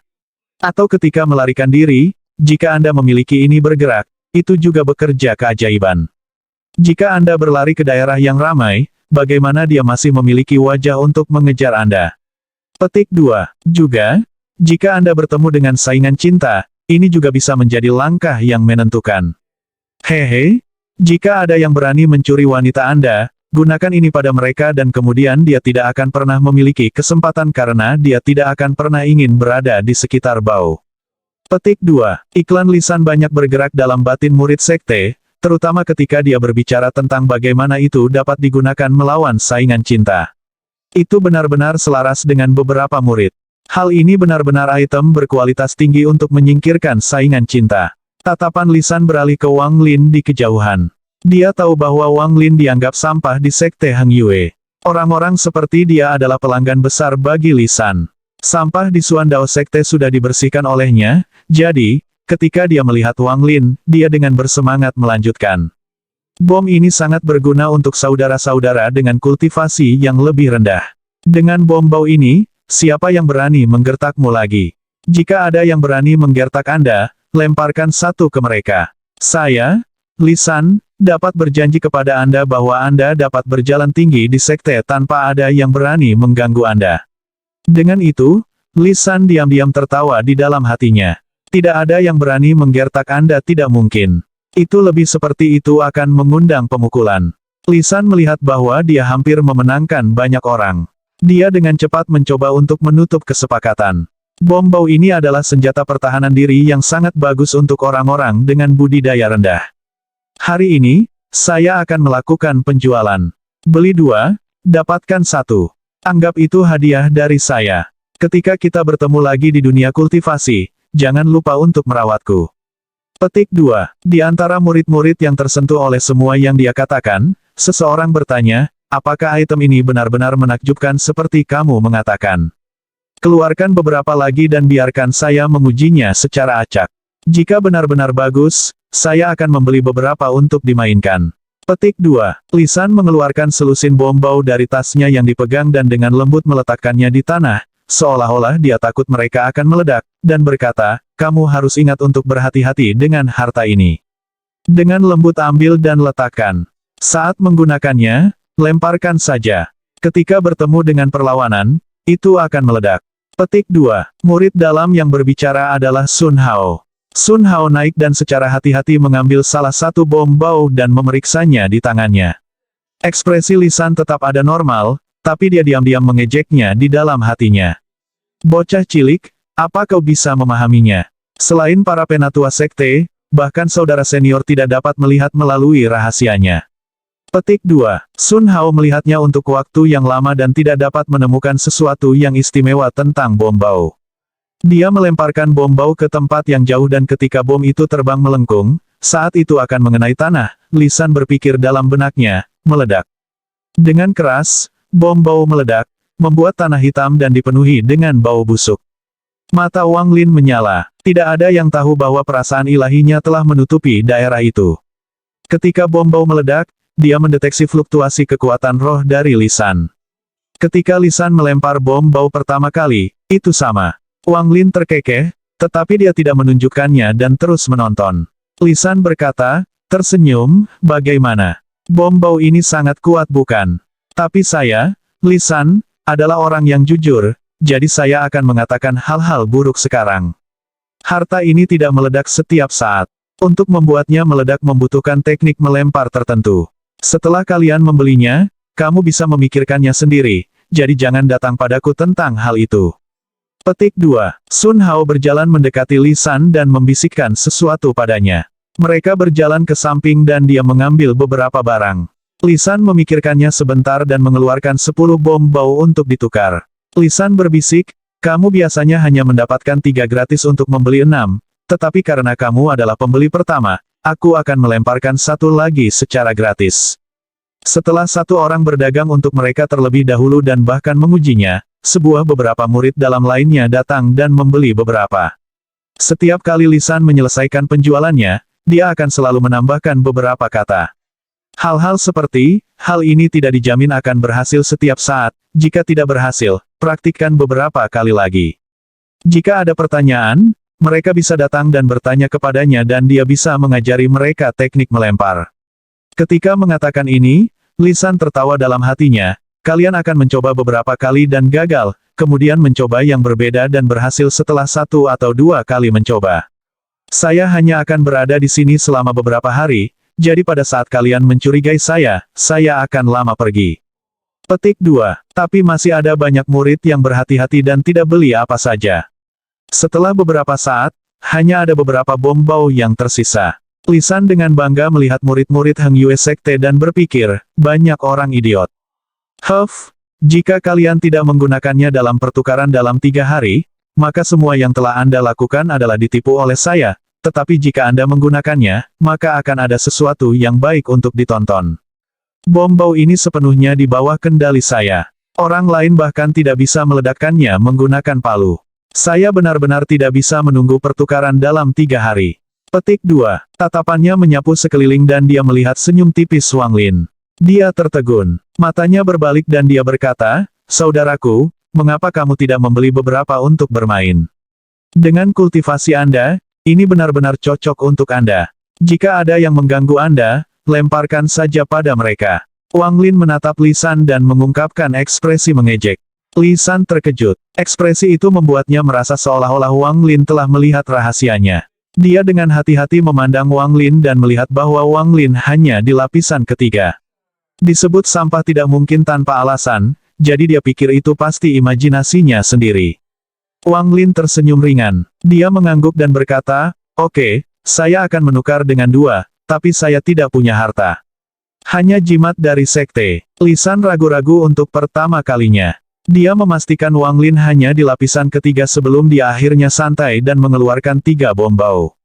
Atau ketika melarikan diri, jika Anda memiliki ini bergerak, itu juga bekerja keajaiban. Jika Anda berlari ke daerah yang ramai, bagaimana dia masih memiliki wajah untuk mengejar Anda? Petik 2. Juga, jika Anda bertemu dengan saingan cinta, ini juga bisa menjadi langkah yang menentukan. Hehe, jika ada yang berani mencuri wanita Anda, gunakan ini pada mereka dan kemudian dia tidak akan pernah memiliki kesempatan karena dia tidak akan pernah ingin berada di sekitar bau. Petik 2. Iklan lisan banyak bergerak dalam batin murid sekte, terutama ketika dia berbicara tentang bagaimana itu dapat digunakan melawan saingan cinta. Itu benar-benar selaras dengan beberapa murid. Hal ini benar-benar item berkualitas tinggi untuk menyingkirkan saingan cinta. Tatapan lisan beralih ke Wang Lin di kejauhan. Dia tahu bahwa Wang Lin dianggap sampah di sekte Heng Yue. Orang-orang seperti dia adalah pelanggan besar bagi lisan. Sampah di Suandao sekte sudah dibersihkan olehnya, jadi, ketika dia melihat Wang Lin, dia dengan bersemangat melanjutkan. Bom ini sangat berguna untuk saudara-saudara dengan kultivasi yang lebih rendah. Dengan bom bau ini, siapa yang berani menggertakmu lagi? Jika ada yang berani menggertak Anda, lemparkan satu ke mereka. Saya, Lisan, dapat berjanji kepada Anda bahwa Anda dapat berjalan tinggi di sekte tanpa ada yang berani mengganggu Anda. Dengan itu, Lisan diam-diam tertawa di dalam hatinya. Tidak ada yang berani menggertak Anda tidak mungkin. Itu lebih seperti itu akan mengundang pemukulan. Lisan melihat bahwa dia hampir memenangkan banyak orang. Dia dengan cepat mencoba untuk menutup kesepakatan. Bom bau ini adalah senjata pertahanan diri yang sangat bagus untuk orang-orang dengan budidaya rendah. Hari ini, saya akan melakukan penjualan. Beli 2, dapatkan 1. Anggap itu hadiah dari saya. Ketika kita bertemu lagi di dunia kultivasi, jangan lupa untuk merawatku. Petik 2. Di antara murid-murid yang tersentuh oleh semua yang dia katakan, seseorang bertanya, apakah item ini benar-benar menakjubkan seperti kamu mengatakan? Keluarkan beberapa lagi dan biarkan saya mengujinya secara acak. Jika benar-benar bagus, saya akan membeli beberapa untuk dimainkan. Petik 2. Lisan mengeluarkan selusin bom bau dari tasnya yang dipegang dan dengan lembut meletakkannya di tanah, seolah-olah dia takut mereka akan meledak, dan berkata, kamu harus ingat untuk berhati-hati dengan harta ini. Dengan lembut ambil dan letakkan. Saat menggunakannya, lemparkan saja. Ketika bertemu dengan perlawanan, itu akan meledak. Petik 2. Murid dalam yang berbicara adalah Sun Hao. Sun Hao naik dan secara hati-hati mengambil salah satu bom bau dan memeriksanya di tangannya. Ekspresi Lisan tetap ada normal, tapi dia diam-diam mengejeknya di dalam hatinya. Bocah cilik, apa kau bisa memahaminya? Selain para penatua sekte, bahkan saudara senior tidak dapat melihat melalui rahasianya. Petik 2. Sun Hao melihatnya untuk waktu yang lama dan tidak dapat menemukan sesuatu yang istimewa tentang bom bau. Dia melemparkan bom bau ke tempat yang jauh dan ketika bom itu terbang melengkung, saat itu akan mengenai tanah, Lisan berpikir dalam benaknya, meledak. Dengan keras, Bom bau meledak, membuat tanah hitam dan dipenuhi dengan bau busuk. Mata Wang Lin menyala. Tidak ada yang tahu bahwa perasaan ilahinya telah menutupi daerah itu. Ketika bom bau meledak, dia mendeteksi fluktuasi kekuatan roh dari Lisan. Ketika Lisan melempar bom bau pertama kali, itu sama. Wang Lin terkekeh, tetapi dia tidak menunjukkannya dan terus menonton. Lisan berkata, tersenyum, bagaimana? Bom bau ini sangat kuat bukan? Tapi saya, Lisan, adalah orang yang jujur, jadi saya akan mengatakan hal-hal buruk sekarang. Harta ini tidak meledak setiap saat. Untuk membuatnya meledak membutuhkan teknik melempar tertentu. Setelah kalian membelinya, kamu bisa memikirkannya sendiri, jadi jangan datang padaku tentang hal itu. Petik 2. Sun Hao berjalan mendekati Lisan dan membisikkan sesuatu padanya. Mereka berjalan ke samping dan dia mengambil beberapa barang. Lisan memikirkannya sebentar dan mengeluarkan 10 bom bau untuk ditukar. Lisan berbisik, kamu biasanya hanya mendapatkan 3 gratis untuk membeli 6, tetapi karena kamu adalah pembeli pertama, aku akan melemparkan 1 lagi secara gratis. Setelah 1 orang berdagang untuk mereka terlebih dahulu dan bahkan mengujinya, beberapa murid dalam lainnya datang dan membeli beberapa. Setiap kali Lisan menyelesaikan penjualannya, dia akan selalu menambahkan beberapa kata. Hal-hal seperti, hal ini tidak dijamin akan berhasil setiap saat, jika tidak berhasil, praktikkan beberapa kali lagi. Jika ada pertanyaan, mereka bisa datang dan bertanya kepadanya dan dia bisa mengajari mereka teknik melempar. Ketika mengatakan ini, Lisan tertawa dalam hatinya, kalian akan mencoba beberapa kali dan gagal, kemudian mencoba yang berbeda dan berhasil setelah 1 atau 2 kali mencoba. Saya hanya akan berada di sini selama beberapa hari, jadi pada saat kalian mencurigai saya akan lama pergi. Petik 2. Tapi masih ada banyak murid yang berhati-hati dan tidak beli apa saja. Setelah beberapa saat, hanya ada beberapa bom bau yang tersisa. Lisan dengan bangga melihat murid-murid Heng Yue Sekte dan berpikir, banyak orang idiot. Jika kalian tidak menggunakannya dalam pertukaran dalam 3 hari, maka semua yang telah Anda lakukan adalah ditipu oleh saya. Tetapi jika Anda menggunakannya, maka akan ada sesuatu yang baik untuk ditonton. Bom bau ini sepenuhnya di bawah kendali saya. Orang lain bahkan tidak bisa meledakkannya menggunakan palu. Saya benar-benar tidak bisa menunggu pertukaran dalam 3 hari. Petik 2. Tatapannya menyapu sekeliling dan dia melihat senyum tipis Wang Lin. Dia tertegun. Matanya berbalik dan dia berkata, saudaraku, mengapa kamu tidak membeli beberapa untuk bermain? Dengan kultivasi Anda, ini benar-benar cocok untuk Anda. Jika ada yang mengganggu Anda, lemparkan saja pada mereka. Wang Lin menatap Lisan dan mengungkapkan ekspresi mengejek. Lisan terkejut. Ekspresi itu membuatnya merasa seolah-olah Wang Lin telah melihat rahasianya. Dia dengan hati-hati memandang Wang Lin dan melihat bahwa Wang Lin hanya di lapisan ketiga. Disebut sampah tidak mungkin tanpa alasan, jadi dia pikir itu pasti imajinasinya sendiri. Wang Lin tersenyum ringan. Dia mengangguk dan berkata, oke, saya akan menukar dengan 2, tapi saya tidak punya harta. Hanya jimat dari sekte. Lisan ragu-ragu untuk pertama kalinya. Dia memastikan Wang Lin hanya di lapisan ketiga sebelum dia akhirnya santai dan mengeluarkan 3 bom bau.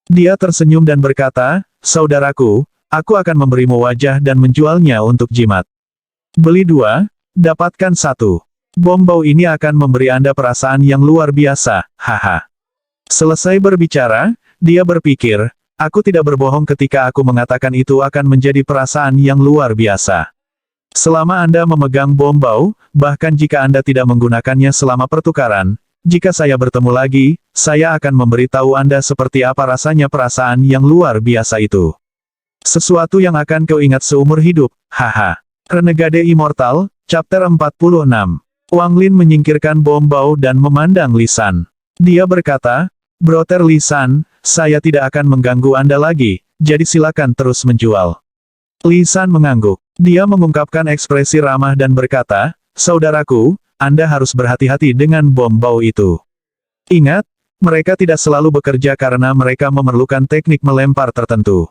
Dia tersenyum dan berkata, saudaraku, aku akan memberimu wajah dan menjualnya untuk jimat. Beli 2, dapatkan 1. Bom bau ini akan memberi Anda perasaan yang luar biasa, haha. Selesai berbicara, dia berpikir, aku tidak berbohong ketika aku mengatakan itu akan menjadi perasaan yang luar biasa. Selama Anda memegang bom bau, bahkan jika Anda tidak menggunakannya selama pertukaran, jika saya bertemu lagi, saya akan memberitahu Anda seperti apa rasanya perasaan yang luar biasa itu. Sesuatu yang akan kau ingat seumur hidup, haha. Renegade Immortal, Chapter 46. Wang Lin menyingkirkan bom bau dan memandang Lisan. Dia berkata, Brother Lisan, saya tidak akan mengganggu Anda lagi, jadi silakan terus menjual. Lisan mengangguk. Dia mengungkapkan ekspresi ramah dan berkata, saudaraku, Anda harus berhati-hati dengan bom bau itu. Ingat, mereka tidak selalu bekerja karena mereka memerlukan teknik melempar tertentu.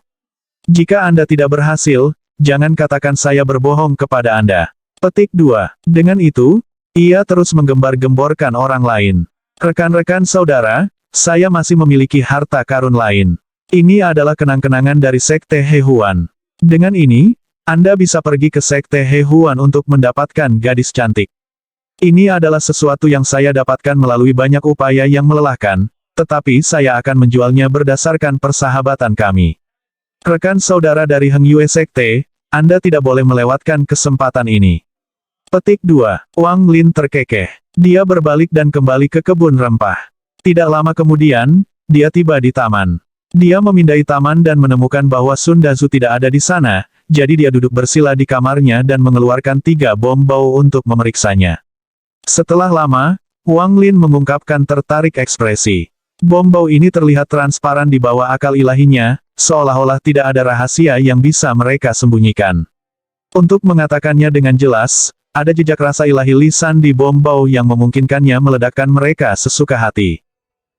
Jika Anda tidak berhasil, jangan katakan saya berbohong kepada Anda. Petik 2. Dengan itu, ia terus menggembar-gemborkan orang lain. Rekan-rekan saudara, saya masih memiliki harta karun lain. Ini adalah kenang-kenangan dari Sekte He Huan. Dengan ini, Anda bisa pergi ke Sekte He Huan untuk mendapatkan gadis cantik. Ini adalah sesuatu yang saya dapatkan melalui banyak upaya yang melelahkan, tetapi saya akan menjualnya berdasarkan persahabatan kami. Rekan saudara dari Heng Yue Sekte, Anda tidak boleh melewatkan kesempatan ini. Petik 2. Wang Lin terkekeh. Dia berbalik dan kembali ke kebun rempah. Tidak lama kemudian, dia tiba di taman. Dia memindai taman dan menemukan bahwa Sun Dazu tidak ada di sana, jadi dia duduk bersila di kamarnya dan mengeluarkan 3 bom bau untuk memeriksanya. Setelah lama, Wang Lin mengungkapkan tertarik ekspresi. Bom bau ini terlihat transparan di bawah akal ilahinya, seolah-olah tidak ada rahasia yang bisa mereka sembunyikan. Untuk mengatakannya dengan jelas, ada jejak rasa ilahi lisan di bom bau yang memungkinkannya meledakkan mereka sesuka hati.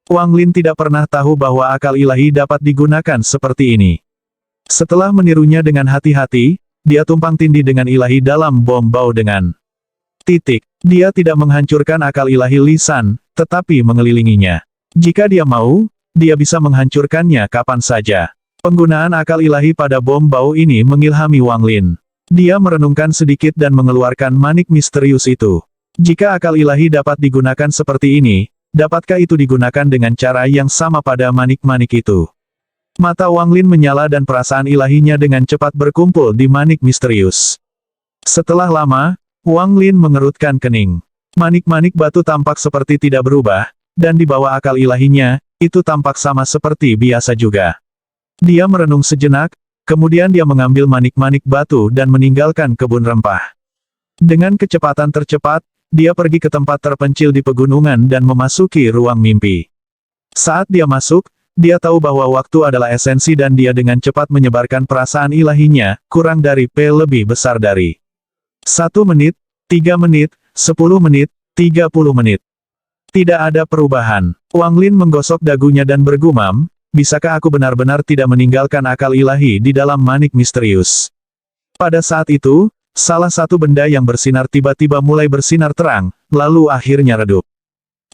Wang Lin tidak pernah tahu bahwa akal ilahi dapat digunakan seperti ini. Setelah menirunya dengan hati-hati, dia tumpang tindih dengan ilahi dalam bom bau dengan titik. Dia tidak menghancurkan akal ilahi lisan, tetapi mengelilinginya. Jika dia mau, dia bisa menghancurkannya kapan saja. Penggunaan akal ilahi pada bom bau ini mengilhami Wang Lin. Dia merenungkan sedikit dan mengeluarkan manik misterius itu. Jika akal ilahi dapat digunakan seperti ini, dapatkah itu digunakan dengan cara yang sama pada manik-manik itu? Mata Wang Lin menyala dan perasaan ilahinya dengan cepat berkumpul di manik misterius. Setelah lama, Wang Lin mengerutkan kening. Manik-manik batu tampak seperti tidak berubah, dan di bawah akal ilahinya, itu tampak sama seperti biasa juga. Dia merenung sejenak, kemudian dia mengambil manik-manik batu dan meninggalkan kebun rempah. Dengan kecepatan tercepat, dia pergi ke tempat terpencil di pegunungan dan memasuki ruang mimpi. Saat dia masuk, dia tahu bahwa waktu adalah esensi dan dia dengan cepat menyebarkan perasaan ilahinya, kurang dari P lebih besar dari 1 menit, 3 menit, 10 menit, 30 menit. Tidak ada perubahan. Wang Lin menggosok dagunya dan bergumam, bisakah aku benar-benar tidak meninggalkan akal ilahi di dalam manik misterius? Pada saat itu, salah satu benda yang bersinar tiba-tiba mulai bersinar terang, lalu akhirnya redup.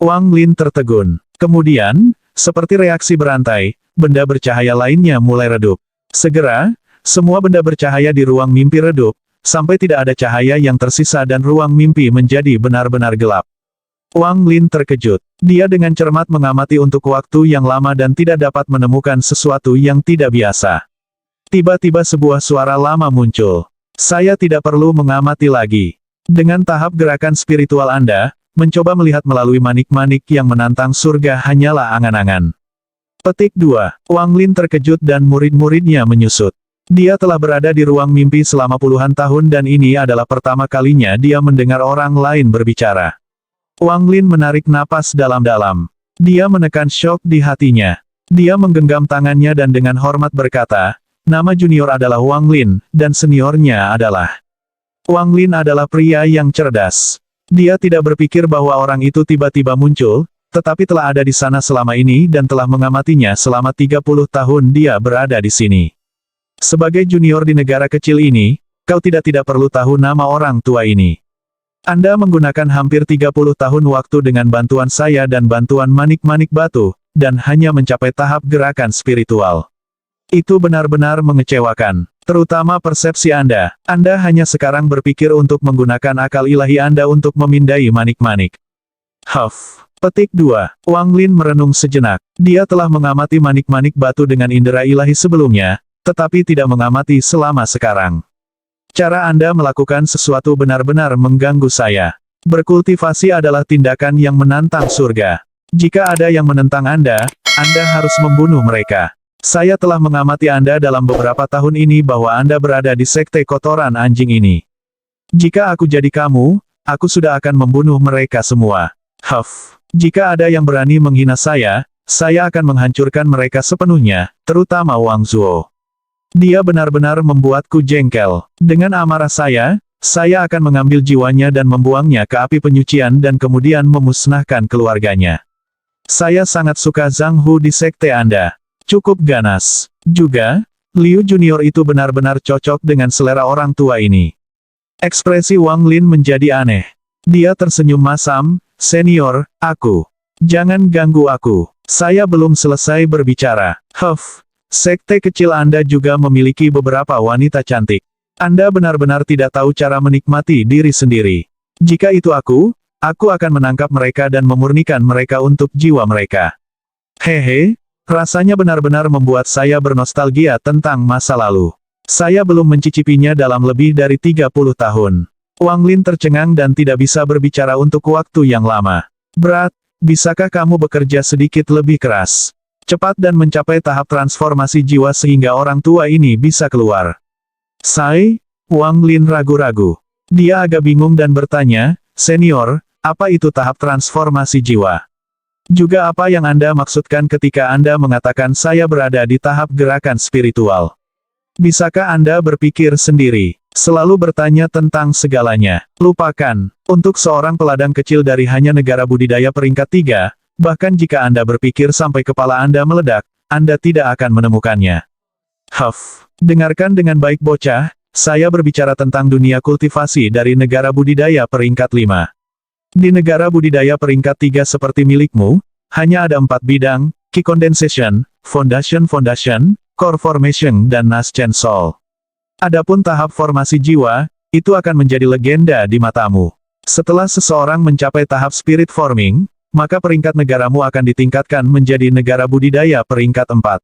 Wang Lin tertegun. Kemudian, seperti reaksi berantai, benda bercahaya lainnya mulai redup. Segera, semua benda bercahaya di ruang mimpi redup, sampai tidak ada cahaya yang tersisa dan ruang mimpi menjadi benar-benar gelap. Wang Lin terkejut. Dia dengan cermat mengamati untuk waktu yang lama dan tidak dapat menemukan sesuatu yang tidak biasa. Tiba-tiba sebuah suara lama muncul. Saya tidak perlu mengamati lagi. Dengan tahap gerakan spiritual Anda, mencoba melihat melalui manik-manik yang menantang surga hanyalah angan-angan. Petik 2. Wang Lin terkejut dan murid-muridnya menyusut. Dia telah berada di ruang mimpi selama puluhan tahun dan ini adalah pertama kalinya dia mendengar orang lain berbicara. Wang Lin menarik napas dalam-dalam. Dia menekan syok di hatinya. Dia menggenggam tangannya dan dengan hormat berkata, nama junior adalah Wang Lin, dan seniornya adalah. Wang Lin adalah pria yang cerdas. Dia tidak berpikir bahwa orang itu tiba-tiba muncul, tetapi telah ada di sana selama ini dan telah mengamatinya selama 30 tahun dia berada di sini. Sebagai junior di negara kecil ini, kau tidak perlu tahu nama orang tua ini. Anda menggunakan hampir 30 tahun waktu dengan bantuan saya dan bantuan manik-manik batu, dan hanya mencapai tahap gerakan spiritual. Itu benar-benar mengecewakan. Terutama persepsi Anda. Anda hanya sekarang berpikir untuk menggunakan akal ilahi Anda untuk memindai manik-manik. Huff. Petik 2. Wang Lin merenung sejenak. Dia telah mengamati manik-manik batu dengan indera ilahi sebelumnya, tetapi tidak mengamati selama sekarang. Cara Anda melakukan sesuatu benar-benar mengganggu saya. Berkultivasi adalah tindakan yang menantang surga. Jika ada yang menentang Anda harus membunuh mereka. Saya telah mengamati Anda dalam beberapa tahun ini bahwa Anda berada di sekte kotoran anjing ini. Jika aku jadi kamu, aku sudah akan membunuh mereka semua. Huff. Jika ada yang berani menghina saya akan menghancurkan mereka sepenuhnya, terutama Wang Zuo. Dia benar-benar membuatku jengkel. Dengan amarah saya akan mengambil jiwanya dan membuangnya ke api penyucian dan kemudian memusnahkan keluarganya. Saya sangat suka Zhang Hu di sekte Anda. Cukup ganas. Juga, Liu Junior itu benar-benar cocok dengan selera orang tua ini. Ekspresi Wang Lin menjadi aneh. Dia tersenyum masam, senior, aku. Jangan ganggu aku. Saya belum selesai berbicara. Huff. Sekte kecil Anda juga memiliki beberapa wanita cantik. Anda benar-benar tidak tahu cara menikmati diri sendiri. Jika itu aku akan menangkap mereka dan memurnikan mereka untuk jiwa mereka. Hehe, rasanya benar-benar membuat saya bernostalgia tentang masa lalu. Saya belum mencicipinya dalam lebih dari 30 tahun. Wang Lin tercengang dan tidak bisa berbicara untuk waktu yang lama. Berat, bisakah kamu bekerja sedikit lebih keras? Cepat dan mencapai tahap transformasi jiwa sehingga orang tua ini bisa keluar. Wang Lin ragu-ragu. Dia agak bingung dan bertanya, Senior, apa itu tahap transformasi jiwa? Juga apa yang Anda maksudkan ketika Anda mengatakan saya berada di tahap gerakan spiritual? Bisakah Anda berpikir sendiri? Selalu bertanya tentang segalanya. Lupakan. Untuk seorang peladang kecil dari hanya negara budidaya peringkat 3, bahkan jika Anda berpikir sampai kepala Anda meledak, Anda tidak akan menemukannya. Dengarkan dengan baik bocah, saya berbicara tentang dunia kultivasi dari negara budidaya peringkat 5. Di negara budidaya peringkat 3 seperti milikmu, hanya ada 4 bidang, Qi Condensation, Foundation, Core Formation dan Naschen Soul. Adapun tahap formasi jiwa, itu akan menjadi legenda di matamu. Setelah seseorang mencapai tahap Spirit Forming, maka peringkat negaramu akan ditingkatkan menjadi negara budidaya peringkat 4.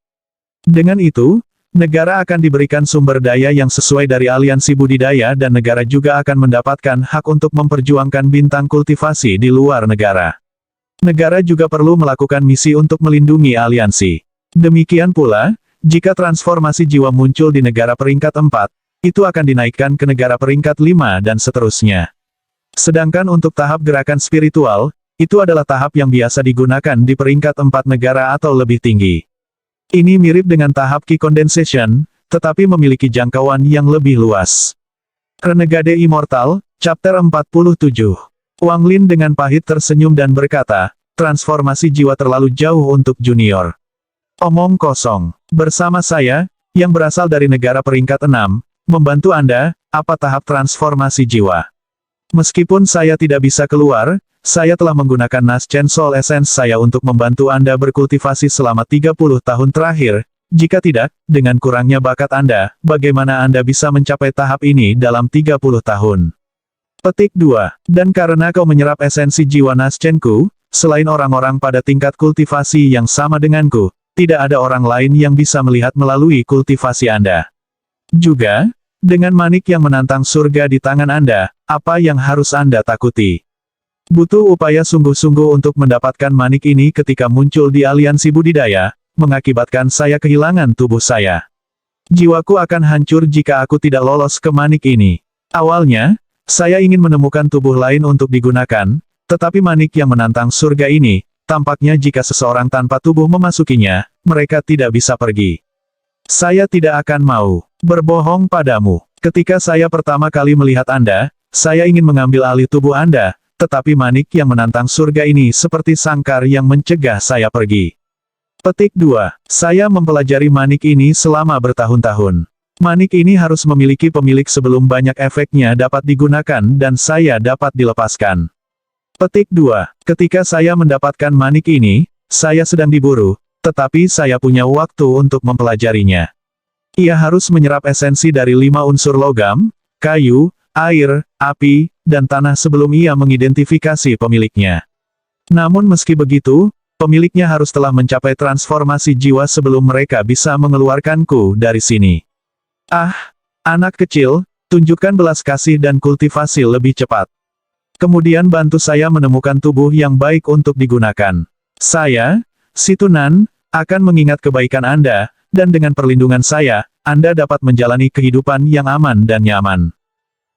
Dengan itu, negara akan diberikan sumber daya yang sesuai dari aliansi budidaya dan negara juga akan mendapatkan hak untuk memperjuangkan bintang kultivasi di luar negara. Negara juga perlu melakukan misi untuk melindungi aliansi. Demikian pula, jika transformasi jiwa muncul di negara peringkat 4, itu akan dinaikkan ke negara peringkat 5 dan seterusnya. Sedangkan untuk tahap gerakan spiritual, itu adalah tahap yang biasa digunakan di peringkat 4 negara atau lebih tinggi. Ini mirip dengan tahap Qi Condensation, tetapi memiliki jangkauan yang lebih luas. Renegade Immortal, Chapter 47. Wang Lin dengan pahit tersenyum dan berkata, transformasi jiwa terlalu jauh untuk junior. Omong kosong. Bersama saya, yang berasal dari negara peringkat 6, membantu Anda, apa tahap transformasi jiwa. Meskipun saya tidak bisa keluar, saya telah menggunakan Naschen Soul Essence saya untuk membantu Anda berkultivasi selama 30 tahun terakhir. Jika tidak, dengan kurangnya bakat Anda, bagaimana Anda bisa mencapai tahap ini dalam 30 tahun? Petik 2. Dan karena kau menyerap esensi jiwa Naschenku, selain orang-orang pada tingkat kultivasi yang sama denganku, tidak ada orang lain yang bisa melihat melalui kultivasi Anda. Juga, dengan manik yang menantang surga di tangan Anda, apa yang harus Anda takuti? Butuh upaya sungguh-sungguh untuk mendapatkan manik ini ketika muncul di aliansi budidaya, mengakibatkan saya kehilangan tubuh saya. Jiwaku akan hancur jika aku tidak lolos ke manik ini. Awalnya, saya ingin menemukan tubuh lain untuk digunakan, tetapi manik yang menantang surga ini, tampaknya jika seseorang tanpa tubuh memasukinya, mereka tidak bisa pergi. Saya tidak akan mau berbohong padamu. Ketika saya pertama kali melihat Anda, saya ingin mengambil alih tubuh Anda, tetapi manik yang menantang surga ini seperti sangkar yang mencegah saya pergi. Petik 2. Saya mempelajari manik ini selama bertahun-tahun. Manik ini harus memiliki pemilik sebelum banyak efeknya dapat digunakan dan saya dapat dilepaskan. Petik 2. Ketika saya mendapatkan manik ini, saya sedang diburu, tetapi saya punya waktu untuk mempelajarinya. Ia harus menyerap esensi dari 5 unsur logam, kayu, air, api, dan tanah sebelum ia mengidentifikasi pemiliknya. Namun meski begitu, pemiliknya harus telah mencapai transformasi jiwa sebelum mereka bisa mengeluarkanku dari sini. Ah, anak kecil, tunjukkan belas kasih dan kultivasi lebih cepat. Kemudian bantu saya menemukan tubuh yang baik untuk digunakan. Saya, Situnan, akan mengingat kebaikan Anda, dan dengan perlindungan saya, Anda dapat menjalani kehidupan yang aman dan nyaman.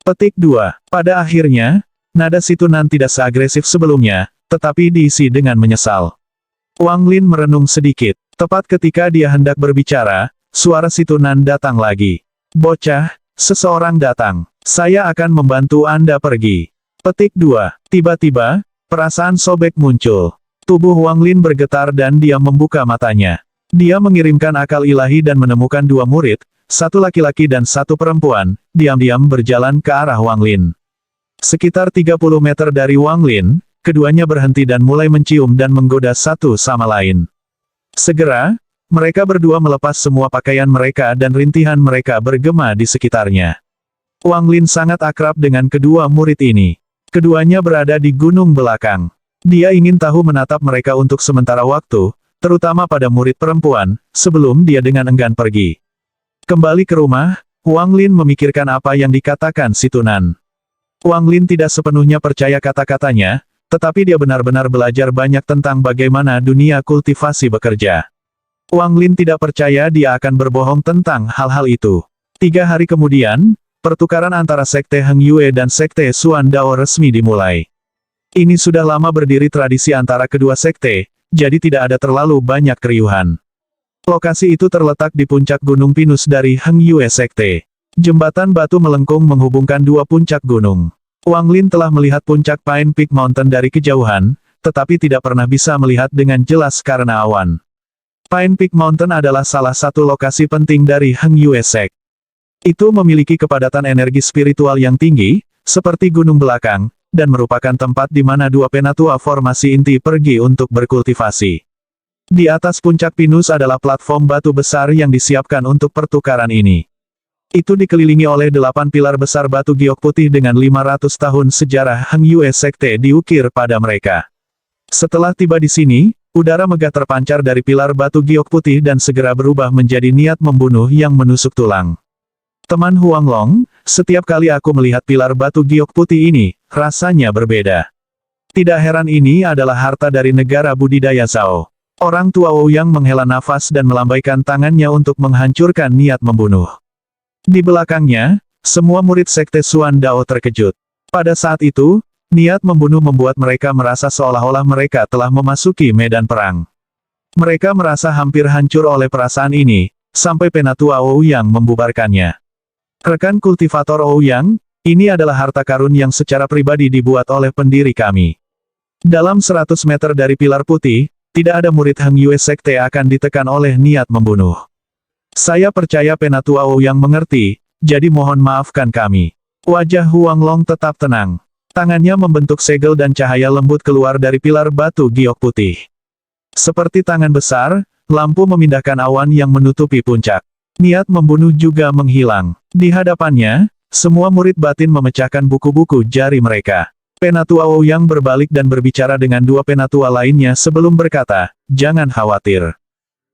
Petik 2. Pada akhirnya, nada Situnan tidak seagresif sebelumnya, tetapi diisi dengan menyesal. Wang Lin merenung sedikit. Tepat ketika dia hendak berbicara, suara Situnan datang lagi. Bocah, seseorang datang. Saya akan membantu Anda pergi. Petik 2. Tiba-tiba, perasaan sobek muncul. Tubuh Wang Lin bergetar dan dia membuka matanya. Dia mengirimkan akal ilahi dan menemukan 2 murid, satu laki-laki dan satu perempuan, diam-diam berjalan ke arah Wang Lin. Sekitar 30 meter dari Wang Lin, keduanya berhenti dan mulai mencium dan menggoda satu sama lain. Segera, mereka berdua melepas semua pakaian mereka dan rintihan mereka bergema di sekitarnya. Wang Lin sangat akrab dengan kedua murid ini. Keduanya berada di gunung belakang. Dia ingin tahu menatap mereka untuk sementara waktu, terutama pada murid perempuan, sebelum dia dengan enggan pergi. Kembali ke rumah, Wang Lin memikirkan apa yang dikatakan si Tunan. Wang Lin tidak sepenuhnya percaya kata-katanya, tetapi dia benar-benar belajar banyak tentang bagaimana dunia kultivasi bekerja. Wang Lin tidak percaya dia akan berbohong tentang hal-hal itu. 3 hari kemudian, pertukaran antara Sekte Heng Yue dan Sekte Xuan Dao resmi dimulai. Ini sudah lama berdiri tradisi antara kedua sekte, jadi tidak ada terlalu banyak keriuhan. Lokasi itu terletak di puncak Gunung Pinus dari Heng Yue Sekte. Jembatan batu melengkung menghubungkan dua puncak gunung. Wang Lin telah melihat puncak Pine Peak Mountain dari kejauhan, tetapi tidak pernah bisa melihat dengan jelas karena awan. Pine Peak Mountain adalah salah satu lokasi penting dari Heng Yue Sek. Itu memiliki kepadatan energi spiritual yang tinggi, seperti gunung belakang, dan merupakan tempat di mana dua penatua formasi inti pergi untuk berkultivasi. Di atas puncak Pinus adalah platform batu besar yang disiapkan untuk pertukaran ini. Itu dikelilingi oleh 8 pilar besar batu giok putih dengan 500 tahun sejarah Heng Yue Sekte diukir pada mereka. Setelah tiba di sini, udara megah terpancar dari pilar batu giok putih dan segera berubah menjadi niat membunuh yang menusuk tulang. Teman Huang Long, setiap kali aku melihat pilar batu giok putih ini, rasanya berbeda. Tidak heran ini adalah harta dari negara budidaya Zhao. Orang tua Ouyang menghela nafas dan melambaikan tangannya untuk menghancurkan niat membunuh. Di belakangnya, semua murid Sekte Xuan Dao terkejut. Pada saat itu, niat membunuh membuat mereka merasa seolah-olah mereka telah memasuki medan perang. Mereka merasa hampir hancur oleh perasaan ini, sampai penatua Ouyang membubarkannya. Rekan kultivator Ouyang, ini adalah harta karun yang secara pribadi dibuat oleh pendiri kami. Dalam 100 meter dari pilar putih, tidak ada murid Heng Yue Sekte akan ditekan oleh niat membunuh. Saya percaya penatua Ouyang mengerti, jadi mohon maafkan kami. Wajah Huang Long tetap tenang. Tangannya membentuk segel dan cahaya lembut keluar dari pilar batu giok putih. Seperti tangan besar, lampu memindahkan awan yang menutupi puncak. Niat membunuh juga menghilang. Di hadapannya, semua murid batin memecahkan buku-buku jari mereka. Penatua Ouyang berbalik dan berbicara dengan dua penatua lainnya sebelum berkata, "Jangan khawatir.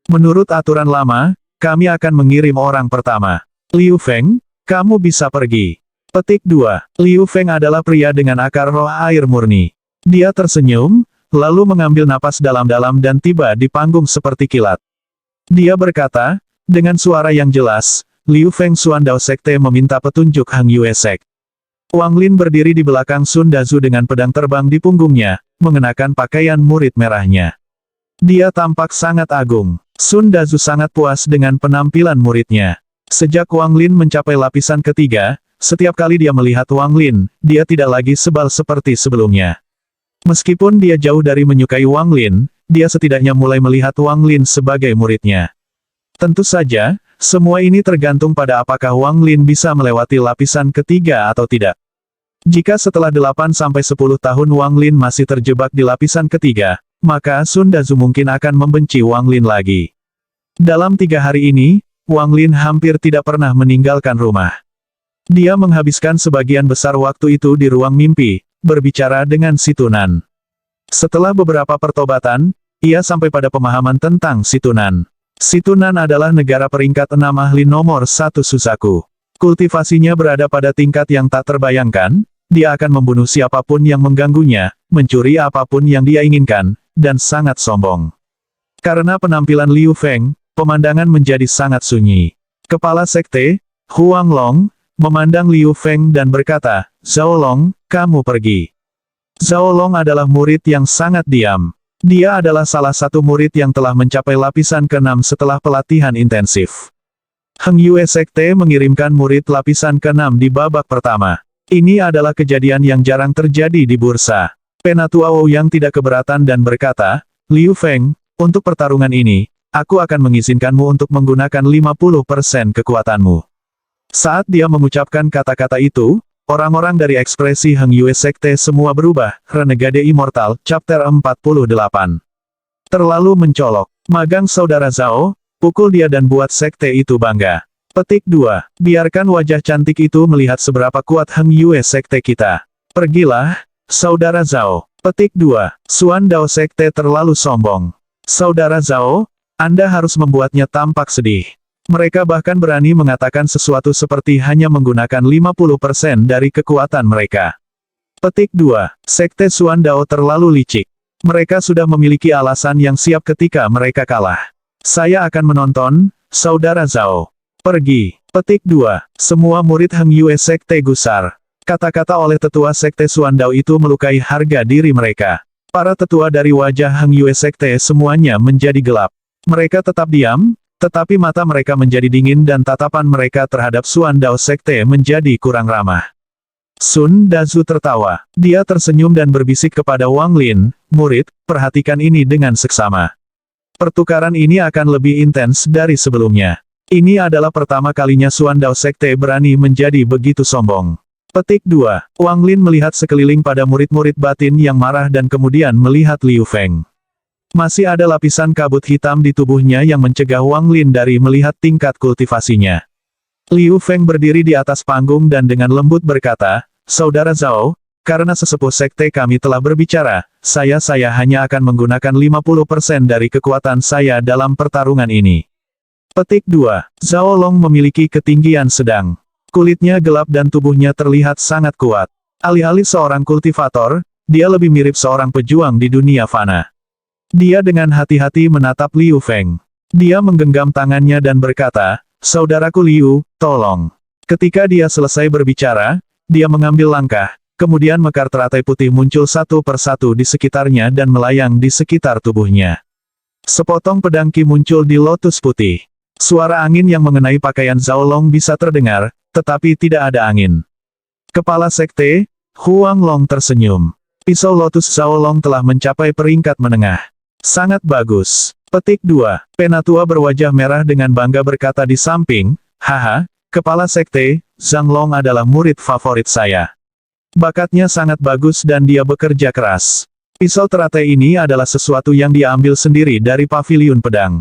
Menurut aturan lama, kami akan mengirim orang pertama. Liu Feng, kamu bisa pergi." Petik 2. Liu Feng adalah pria dengan akar roh air murni. Dia tersenyum, lalu mengambil napas dalam-dalam dan tiba di panggung seperti kilat. Dia berkata, dengan suara yang jelas, "Liu Feng Xuan Dao Sekte meminta petunjuk Heng Yue Sek." Wang Lin berdiri di belakang Sun Dazu dengan pedang terbang di punggungnya, mengenakan pakaian murid merahnya. Dia tampak sangat agung. Sun Dazu sangat puas dengan penampilan muridnya. Sejak Wang Lin mencapai lapisan ketiga, setiap kali dia melihat Wang Lin, dia tidak lagi sebal seperti sebelumnya. Meskipun dia jauh dari menyukai Wang Lin, dia setidaknya mulai melihat Wang Lin sebagai muridnya. Tentu saja, semua ini tergantung pada apakah Wang Lin bisa melewati lapisan ketiga atau tidak. Jika setelah 8-10 tahun Wang Lin masih terjebak di lapisan ketiga, maka Sun Dazu mungkin akan membenci Wang Lin lagi. Dalam 3 hari ini, Wang Lin hampir tidak pernah meninggalkan rumah. Dia menghabiskan sebagian besar waktu itu di ruang mimpi, berbicara dengan si Tunan. Setelah beberapa pertobatan, ia sampai pada pemahaman tentang si Tunan. Si Tunan adalah negara peringkat 6 ahli nomor 1 Suzaku. Kultivasinya berada pada tingkat yang tak terbayangkan, dia akan membunuh siapapun yang mengganggunya, mencuri apapun yang dia inginkan, dan sangat sombong. Karena penampilan Liu Feng, pemandangan menjadi sangat sunyi. Kepala sekte, Huang Long, memandang Liu Feng dan berkata, "Zhao Long, kamu pergi." Zhao Long adalah murid yang sangat diam. Dia adalah salah satu murid yang telah mencapai lapisan ke-6 setelah pelatihan intensif. Heng Yue Sekte mengirimkan murid lapisan ke-6 di babak pertama. Ini adalah kejadian yang jarang terjadi di bursa. Penatua Ouyang tidak keberatan dan berkata, "Liu Feng, untuk pertarungan ini, aku akan mengizinkanmu untuk menggunakan 50% kekuatanmu." Saat dia mengucapkan kata-kata itu, orang-orang dari ekspresi Heng Yue Sekte semua berubah. Renegade Immortal, Chapter 48. Terlalu mencolok. Magang saudara Zhao, pukul dia dan buat sekte itu bangga. Petik 2. Biarkan wajah cantik itu melihat seberapa kuat Heng Yue Sekte kita. Pergilah, Saudara Zhao. Petik 2. Xuan Dao Sekte terlalu sombong. Saudara Zhao, Anda harus membuatnya tampak sedih. Mereka bahkan berani mengatakan sesuatu seperti hanya menggunakan 50% dari kekuatan mereka. Petik 2. Sekte Xuan Dao terlalu licik. Mereka sudah memiliki alasan yang siap ketika mereka kalah. Saya akan menonton, Saudara Zhao. Pergi. Petik 2. Semua murid Heng Yue Sekte gusar. Kata-kata oleh tetua Sekte Xuan Dao itu melukai harga diri mereka. Para tetua dari wajah Heng Yue Sekte semuanya menjadi gelap. Mereka tetap diam, tetapi mata mereka menjadi dingin dan tatapan mereka terhadap Xuan Dao Sekte menjadi kurang ramah. Sun Dazu tertawa. Dia tersenyum dan berbisik kepada Wang Lin, murid, perhatikan ini dengan seksama. Pertukaran ini akan lebih intens dari sebelumnya. Ini adalah pertama kalinya Xuan Dao Sekte berani menjadi begitu sombong. Petik 2. Wang Lin melihat sekeliling pada murid-murid batin yang marah dan kemudian melihat Liu Feng. Masih ada lapisan kabut hitam di tubuhnya yang mencegah Wang Lin dari melihat tingkat kultivasinya. Liu Feng berdiri di atas panggung dan dengan lembut berkata, Saudara Zhao, karena sesepuh sekte kami telah berbicara, saya hanya akan menggunakan 50% dari kekuatan saya dalam pertarungan ini. Petik 2. Zhao Long memiliki ketinggian sedang. Kulitnya gelap dan tubuhnya terlihat sangat kuat. Alih-alih seorang kultivator, dia lebih mirip seorang pejuang di dunia fana. Dia dengan hati-hati menatap Liu Feng. Dia menggenggam tangannya dan berkata, Saudaraku Liu, tolong. Ketika dia selesai berbicara, dia mengambil langkah, kemudian mekar teratai putih muncul satu persatu di sekitarnya dan melayang di sekitar tubuhnya. Sepotong pedang Qi muncul di lotus putih. Suara angin yang mengenai pakaian Zhao Long bisa terdengar, tetapi tidak ada angin. Kepala sekte, Huang Long tersenyum. Pisau lotus Zhao Long telah mencapai peringkat menengah. Sangat bagus. Petik 2. Penatua berwajah merah dengan bangga berkata di samping, haha, kepala sekte, Zhang Long adalah murid favorit saya. Bakatnya sangat bagus dan dia bekerja keras. Pisau teratai ini adalah sesuatu yang dia ambil sendiri dari paviliun pedang.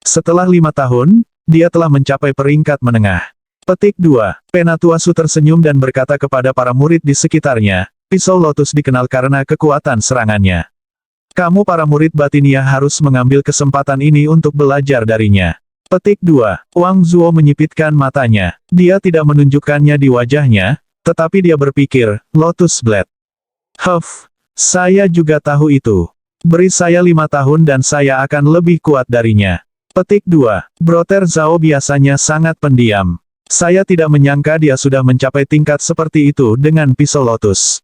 Setelah 5 tahun, dia telah mencapai peringkat menengah. Petik 2. Penatua Su tersenyum dan berkata kepada para murid di sekitarnya, pisau lotus dikenal karena kekuatan serangannya. Kamu para murid batinia harus mengambil kesempatan ini untuk belajar darinya. Petik 2. Wang Zuo menyipitkan matanya. Dia tidak menunjukkannya di wajahnya, tetapi dia berpikir, Lotus Blade. Huff, saya juga tahu itu. Beri saya 5 tahun dan saya akan lebih kuat darinya. Petik 2. Brother Zhao biasanya sangat pendiam. Saya tidak menyangka dia sudah mencapai tingkat seperti itu dengan pisau lotus.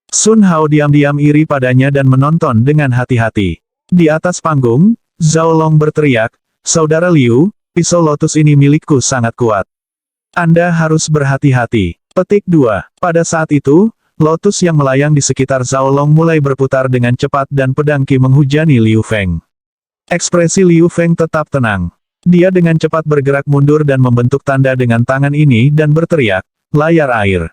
Sun Hao diam-diam iri padanya dan menonton dengan hati-hati. Di atas panggung, Zhao Long berteriak, Saudara Liu, pisau lotus ini milikku sangat kuat. Anda harus berhati-hati. Petik 2. Pada saat itu, lotus yang melayang di sekitar Zhao Long mulai berputar dengan cepat dan pedang Qi menghujani Liu Feng. Ekspresi Liu Feng tetap tenang. Dia dengan cepat bergerak mundur dan membentuk tanda dengan tangan ini dan berteriak, layar air.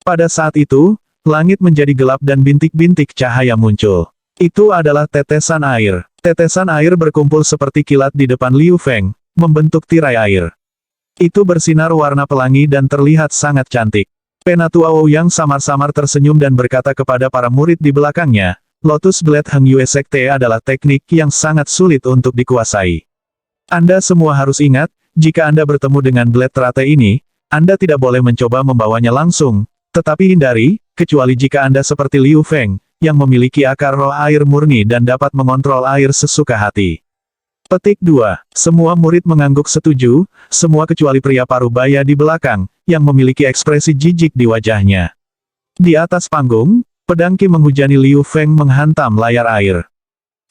Pada saat itu, langit menjadi gelap dan bintik-bintik cahaya muncul. Itu adalah tetesan air. Tetesan air berkumpul seperti kilat di depan Liu Feng, membentuk tirai air. Itu bersinar warna pelangi dan terlihat sangat cantik. Penatua Ouyang samar-samar tersenyum dan berkata kepada para murid di belakangnya, Lotus Blade Heng Yue Sekte adalah teknik yang sangat sulit untuk dikuasai. Anda semua harus ingat, jika Anda bertemu dengan blade teratai ini, Anda tidak boleh mencoba membawanya langsung, tetapi hindari, kecuali jika Anda seperti Liu Feng, yang memiliki akar roh air murni dan dapat mengontrol air sesuka hati. Petik 2. Semua murid mengangguk setuju, semua kecuali pria parubaya di belakang, yang memiliki ekspresi jijik di wajahnya. Di atas panggung, pedang Qi menghujani Liu Feng menghantam layar air.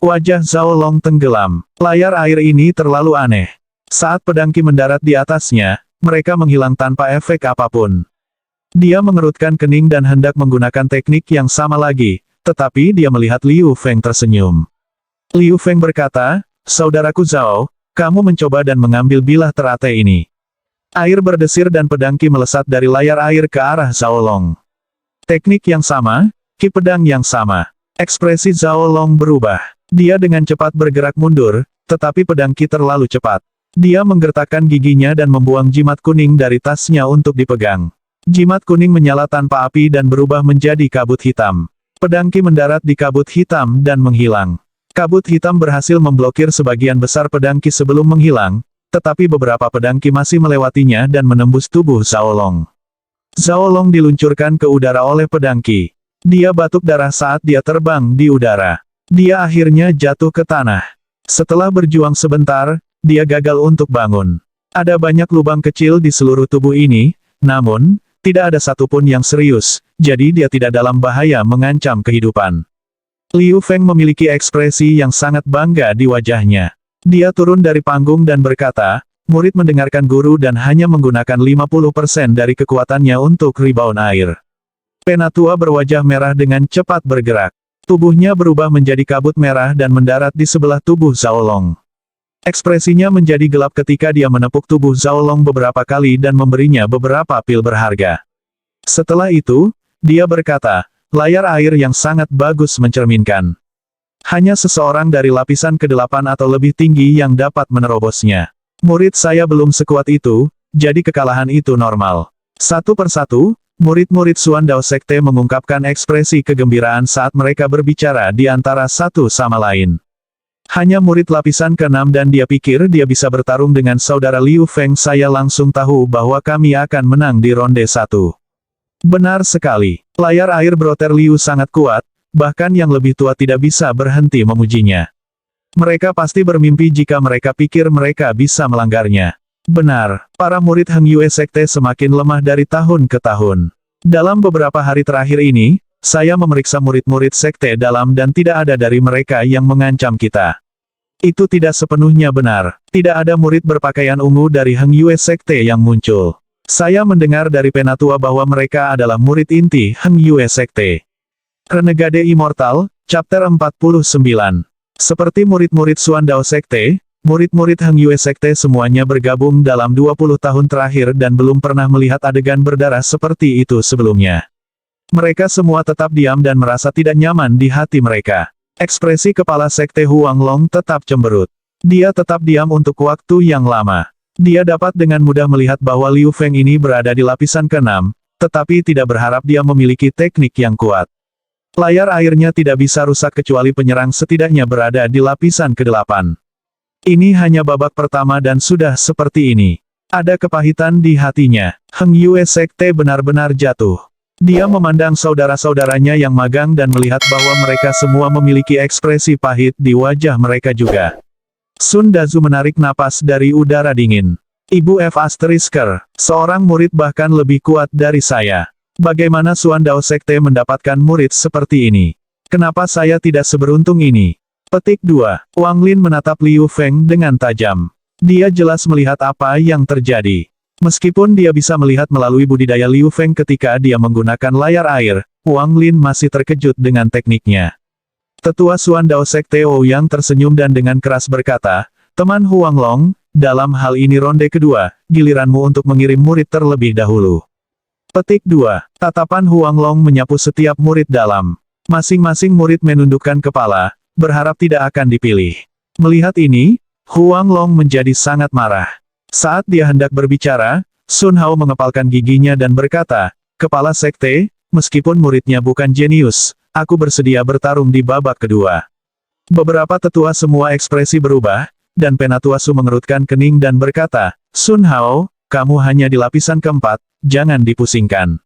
Wajah Zhao Long tenggelam. Layar air ini terlalu aneh. Saat pedang Qi mendarat di atasnya, mereka menghilang tanpa efek apapun. Dia mengerutkan kening dan hendak menggunakan teknik yang sama lagi, tetapi dia melihat Liu Feng tersenyum. Liu Feng berkata, Saudaraku Zhao, kamu mencoba dan mengambil bilah teratai ini. Air berdesir dan pedang Qi melesat dari layar air ke arah Zhao Long. Teknik yang sama, Qi pedang yang sama. Ekspresi Zhao Long berubah. Dia dengan cepat bergerak mundur, tetapi pedang Qi terlalu cepat. Dia menggertakkan giginya dan membuang jimat kuning dari tasnya untuk dipegang. Jimat kuning menyala tanpa api dan berubah menjadi kabut hitam. Pedangki mendarat di kabut hitam dan menghilang. Kabut hitam berhasil memblokir sebagian besar pedangki sebelum menghilang, tetapi beberapa pedangki masih melewatinya dan menembus tubuh Zhao Long. Zhao Long diluncurkan ke udara oleh pedangki. Dia batuk darah saat dia terbang di udara. Dia akhirnya jatuh ke tanah. Setelah berjuang sebentar, dia gagal untuk bangun. Ada banyak lubang kecil di seluruh tubuh ini, namun, tidak ada satupun yang serius, jadi dia tidak dalam bahaya mengancam kehidupan. Liu Feng memiliki ekspresi yang sangat bangga di wajahnya. Dia turun dari panggung dan berkata, murid mendengarkan guru dan hanya menggunakan 50% dari kekuatannya untuk rebound air. Penatua berwajah merah dengan cepat bergerak. Tubuhnya berubah menjadi kabut merah dan mendarat di sebelah tubuh Zhao Long. Ekspresinya menjadi gelap ketika dia menepuk tubuh Zhao Long beberapa kali dan memberinya beberapa pil berharga. Setelah itu, dia berkata, layar air yang sangat bagus mencerminkan. Hanya seseorang dari lapisan ke-8 atau lebih tinggi yang dapat menerobosnya. Murid saya belum sekuat itu, jadi kekalahan itu normal. Satu persatu, murid-murid Xuan Dao Sekte mengungkapkan ekspresi kegembiraan saat mereka berbicara di antara satu sama lain. Hanya murid lapisan ke-6 dan dia pikir dia bisa bertarung dengan saudara Liu Feng. Saya langsung tahu bahwa kami akan menang di ronde 1. Benar sekali. Layar air broter Liu sangat kuat, bahkan yang lebih tua tidak bisa berhenti memujinya. Mereka pasti bermimpi jika mereka pikir mereka bisa melanggarnya. Benar, para murid Heng Yue Sekte semakin lemah dari tahun ke tahun. Dalam beberapa hari terakhir ini, saya memeriksa murid-murid sekte dalam dan tidak ada dari mereka yang mengancam kita. Itu tidak sepenuhnya benar. Tidak ada murid berpakaian ungu dari Heng Yue Sekte yang muncul. Saya mendengar dari penatua bahwa mereka adalah murid inti Heng Yue Sekte. Renegade Immortal, Chapter 49. Seperti murid-murid Xuan Dao Sekte, murid-murid Heng Yue Sekte semuanya bergabung dalam 20 tahun terakhir dan belum pernah melihat adegan berdarah seperti itu sebelumnya. Mereka semua tetap diam dan merasa tidak nyaman di hati mereka. Ekspresi kepala sekte Huang Long tetap cemberut. Dia tetap diam untuk waktu yang lama. Dia dapat dengan mudah melihat bahwa Liu Feng ini berada di lapisan ke-6, tetapi tidak berharap dia memiliki teknik yang kuat. Layar airnya tidak bisa rusak kecuali penyerang setidaknya berada di lapisan ke-8. Ini hanya babak pertama dan sudah seperti ini. Ada kepahitan di hatinya. Heng Yue Sekte benar-benar jatuh. Dia memandang saudara-saudaranya yang magang dan melihat bahwa mereka semua memiliki ekspresi pahit di wajah mereka juga. Sun Dazu menarik napas dari udara dingin. Ibu F. seorang murid bahkan lebih kuat dari saya. Bagaimana Xuan Dao Sekte mendapatkan murid seperti ini? Kenapa saya tidak seberuntung ini? Petik 2. Wang Lin menatap Liu Feng dengan tajam. Dia jelas melihat apa yang terjadi. Meskipun dia bisa melihat melalui budidaya Liu Feng ketika dia menggunakan layar air, Wang Lin masih terkejut dengan tekniknya. Tetua Xuan Dao Sekte Ouyang tersenyum dan dengan keras berkata, teman Huang Long, dalam hal ini ronde kedua, giliranmu untuk mengirim murid terlebih dahulu. Petik 2. Tatapan Huang Long menyapu setiap murid dalam. Masing-masing murid menundukkan kepala, berharap tidak akan dipilih. Melihat ini, Huang Long menjadi sangat marah. Saat dia hendak berbicara, Sun Hao mengepalkan giginya dan berkata, Kepala Sekte, meskipun muridnya bukan jenius, aku bersedia bertarung di babak kedua. Beberapa tetua semua ekspresi berubah, dan Penatua Su mengerutkan kening dan berkata, Sun Hao, kamu hanya di lapisan keempat, jangan dipusingkan.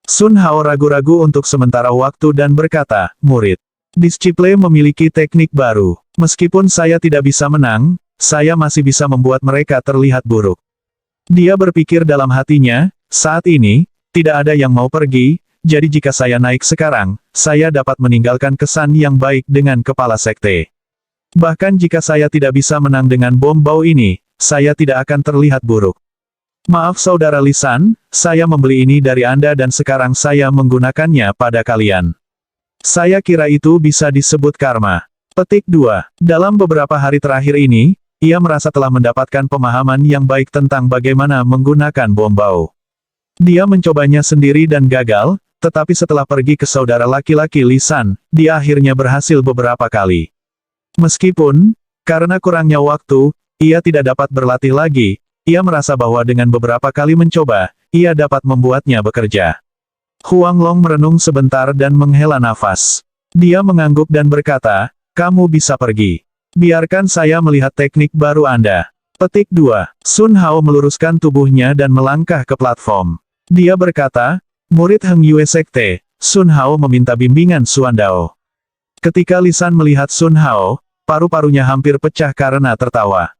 Sun Hao ragu-ragu untuk sementara waktu dan berkata, murid. Disciple memiliki teknik baru. Meskipun saya tidak bisa menang, saya masih bisa membuat mereka terlihat buruk. Dia berpikir dalam hatinya, saat ini, tidak ada yang mau pergi, jadi jika saya naik sekarang, saya dapat meninggalkan kesan yang baik dengan kepala sekte. Bahkan jika saya tidak bisa menang dengan bom bau ini, saya tidak akan terlihat buruk. Maaf Saudara Lisan, saya membeli ini dari Anda dan sekarang saya menggunakannya pada kalian. Saya kira itu bisa disebut karma. Petik 2. Dalam beberapa hari terakhir ini, ia merasa telah mendapatkan pemahaman yang baik tentang bagaimana menggunakan bom bau. Dia mencobanya sendiri dan gagal, tetapi setelah pergi ke saudara laki-laki Lisan, dia akhirnya berhasil beberapa kali. Meskipun, karena kurangnya waktu, ia tidak dapat berlatih lagi. Ia merasa bahwa dengan beberapa kali mencoba, ia dapat membuatnya bekerja. Huang Long merenung sebentar dan menghela nafas. Dia mengangguk dan berkata, "Kamu bisa pergi. Biarkan saya melihat teknik baru Anda." Petik 2. Sun Hao meluruskan tubuhnya dan melangkah ke platform. Dia berkata, "Murid Heng Yue Sekte." Sun Hao meminta bimbingan Xuan Dao. Ketika Lisan melihat Sun Hao, paru-parunya hampir pecah karena tertawa.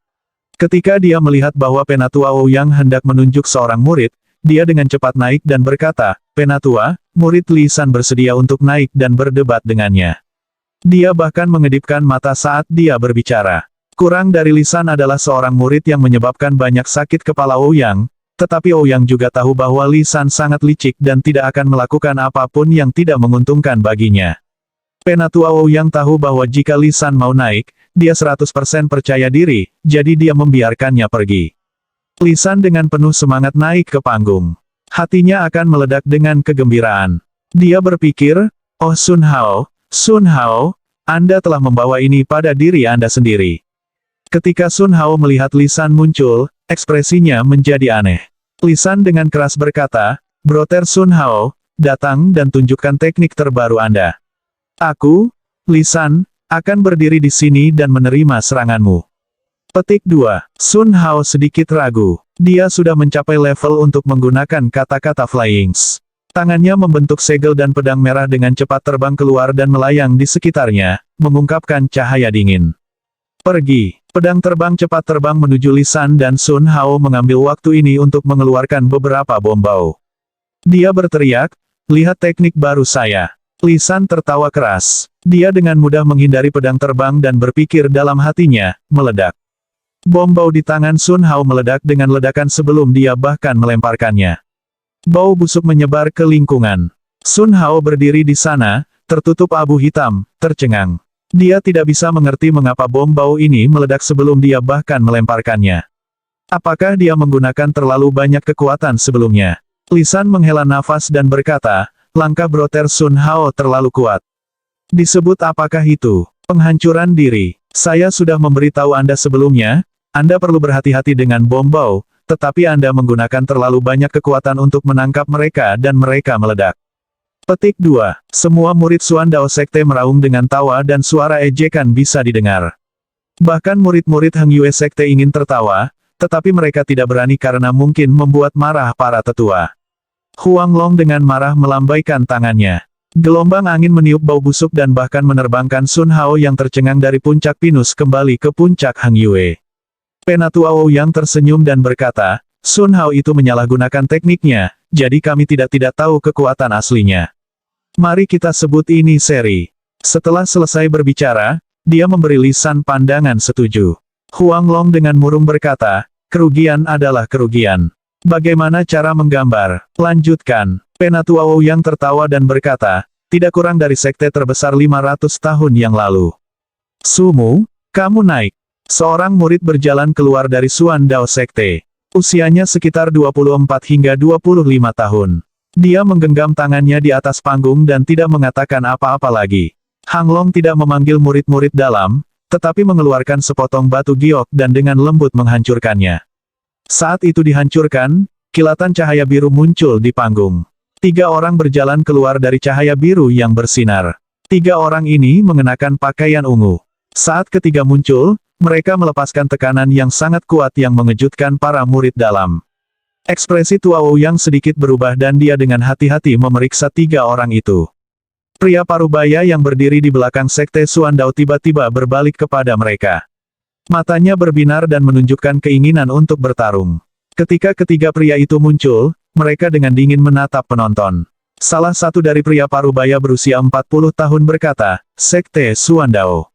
Ketika dia melihat bahwa Penatua Ouyang hendak menunjuk seorang murid, dia dengan cepat naik dan berkata, "Penatua, murid Lisan bersedia untuk naik dan berdebat dengannya." Dia bahkan mengedipkan mata saat dia berbicara. Kurang dari Lisan adalah seorang murid yang menyebabkan banyak sakit kepala Ouyang, tetapi Ouyang juga tahu bahwa Lisan sangat licik dan tidak akan melakukan apapun yang tidak menguntungkan baginya. Penatua Ouyang tahu bahwa jika Lisan mau naik, dia 100% percaya diri, jadi dia membiarkannya pergi. Lisan dengan penuh semangat naik ke panggung. Hatinya akan meledak dengan kegembiraan. Dia berpikir, "Oh Sun Hao, Anda telah membawa ini pada diri Anda sendiri." Ketika Sun Hao melihat Lisan muncul, ekspresinya menjadi aneh. Lisan dengan keras berkata, "Broter Sun Hao, datang dan tunjukkan teknik terbaru Anda." "Aku, Lisan, akan berdiri di sini dan menerima seranganmu." Petik 2. Sun Hao sedikit ragu. Dia sudah mencapai level untuk menggunakan kata-kata flyings. Tangannya membentuk segel dan pedang merah dengan cepat terbang keluar dan melayang di sekitarnya, mengungkapkan cahaya dingin. "Pergi." Pedang terbang cepat terbang menuju Lisan dan Sun Hao mengambil waktu ini untuk mengeluarkan beberapa bom bau. Dia berteriak, "Lihat teknik baru saya." Lisan tertawa keras. Dia dengan mudah menghindari pedang terbang dan berpikir dalam hatinya, meledak. Bom bau di tangan Sun Hao meledak dengan ledakan sebelum dia bahkan melemparkannya. Bau busuk menyebar ke lingkungan. Sun Hao berdiri di sana, tertutup abu hitam, tercengang. Dia tidak bisa mengerti mengapa bom bau ini meledak sebelum dia bahkan melemparkannya. Apakah dia menggunakan terlalu banyak kekuatan sebelumnya? Lisan menghela nafas dan berkata, "Langkah Broter Sun Hao terlalu kuat." Disebut apakah itu? Penghancuran diri. Saya sudah memberitahu Anda sebelumnya, Anda perlu berhati-hati dengan bom bau, tetapi Anda menggunakan terlalu banyak kekuatan untuk menangkap mereka dan mereka meledak. Petik 2. Semua murid Xuan Dao Sekte meraung dengan tawa dan suara ejekan bisa didengar. Bahkan murid-murid Heng Yue Sekte ingin tertawa, tetapi mereka tidak berani karena mungkin membuat marah para tetua. Huang Long dengan marah melambaikan tangannya. Gelombang angin meniup bau busuk dan bahkan menerbangkan Sun Hao yang tercengang dari puncak pinus kembali ke puncak Heng Yue. Penatua Ouyang tersenyum dan berkata, "Sun Hao itu menyalahgunakan tekniknya, jadi kami tidak tahu kekuatan aslinya. Mari kita sebut ini seri." Setelah selesai berbicara, dia memberi Lisan pandangan setuju. Huang Long dengan murung berkata, "Kerugian adalah kerugian. Bagaimana cara menggambar?" "Lanjutkan." Penatua Ouyang tertawa dan berkata, "Tidak kurang dari sekte terbesar 500 tahun yang lalu." "Sumu, kamu naik." Seorang murid berjalan keluar dari Xuan Dao Sekte. Usianya sekitar 24 hingga 25 tahun. Dia menggenggam tangannya di atas panggung dan tidak mengatakan apa-apa lagi. Hang Long tidak memanggil murid-murid dalam, tetapi mengeluarkan sepotong batu giok dan dengan lembut menghancurkannya. Saat itu dihancurkan, kilatan cahaya biru muncul di panggung. 3 orang berjalan keluar dari cahaya biru yang bersinar. 3 orang ini mengenakan pakaian ungu. Saat ketiga muncul, mereka melepaskan tekanan yang sangat kuat yang mengejutkan para murid dalam. Ekspresi Tua Ouyang sedikit berubah dan dia dengan hati-hati memeriksa 3 orang itu. Pria parubaya yang berdiri di belakang sekte Xuan Dao tiba-tiba berbalik kepada mereka. Matanya berbinar dan menunjukkan keinginan untuk bertarung. Ketika ketiga pria itu muncul, mereka dengan dingin menatap penonton. Salah satu dari pria parubaya berusia 40 tahun berkata, "Sekte Xuan Dao.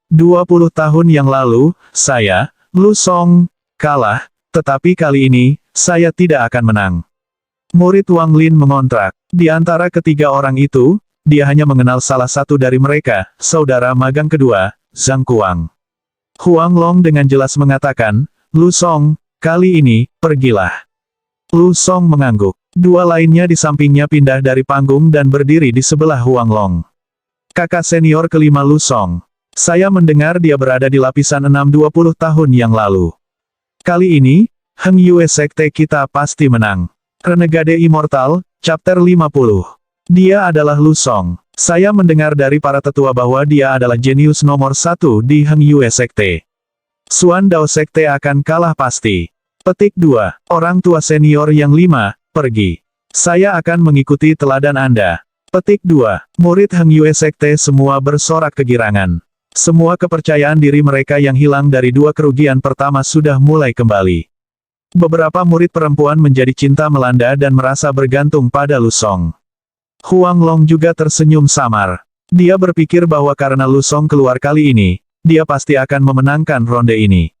20 tahun yang lalu, saya, Lu Song, kalah, tetapi kali ini, saya tidak akan menang." Murid Wang Lin mengontrak. Di antara ketiga orang itu, dia hanya mengenal salah satu dari mereka, saudara magang kedua, Zhang Kuang. Huang Long dengan jelas mengatakan, "Lu Song, kali ini, pergilah." Lu Song mengangguk. 2 lainnya di sampingnya pindah dari panggung dan berdiri di sebelah Huang Long. Kakak senior kelima Lu Song. Saya mendengar dia berada di lapisan 6 20 tahun yang lalu. Kali ini, Heng Yue Sekte kita pasti menang. Renegade Immortal, Chapter 50. Dia adalah Lu Song. Saya mendengar dari para tetua bahwa dia adalah jenius nomor 1 di Heng Yue Sekte. Xuan Dao Sekte akan kalah pasti. Petik 2. Orang tua senior yang 5, pergi. Saya akan mengikuti teladan Anda. Petik 2. Murid Heng Yue Sekte semua bersorak kegirangan. Semua kepercayaan diri mereka yang hilang dari 2 kerugian pertama sudah mulai kembali. Beberapa murid perempuan menjadi cinta melanda dan merasa bergantung pada Lu Song. Huang Long juga tersenyum samar. Dia berpikir bahwa karena Lu Song keluar kali ini, dia pasti akan memenangkan ronde ini.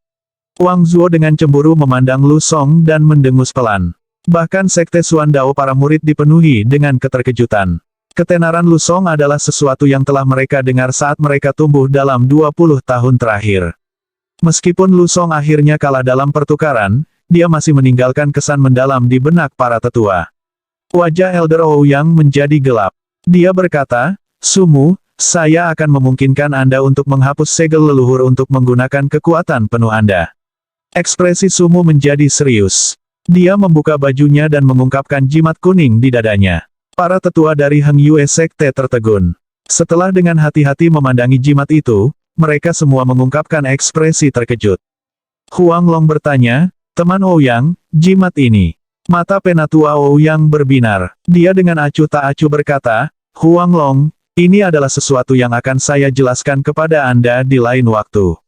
Wang Zuo dengan cemburu memandang Lu Song dan mendengus pelan. Bahkan Sekte Xuan Dao para murid dipenuhi dengan keterkejutan. Ketenaran Lu Song adalah sesuatu yang telah mereka dengar saat mereka tumbuh dalam 20 tahun terakhir. Meskipun Lu Song akhirnya kalah dalam pertukaran, dia masih meninggalkan kesan mendalam di benak para tetua. Wajah Elder Ouyang menjadi gelap. Dia berkata, "Sumu, saya akan memungkinkan Anda untuk menghapus segel leluhur untuk menggunakan kekuatan penuh Anda." Ekspresi Sumu menjadi serius. Dia membuka bajunya dan mengungkapkan jimat kuning di dadanya. Para tetua dari Heng Yue Sekte tertegun. Setelah dengan hati-hati memandangi jimat itu, mereka semua mengungkapkan ekspresi terkejut. Huang Long bertanya, "Teman Ouyang, jimat ini." Mata penatua Ouyang berbinar. Dia dengan acuh tak acuh berkata, "Huang Long, ini adalah sesuatu yang akan saya jelaskan kepada Anda di lain waktu.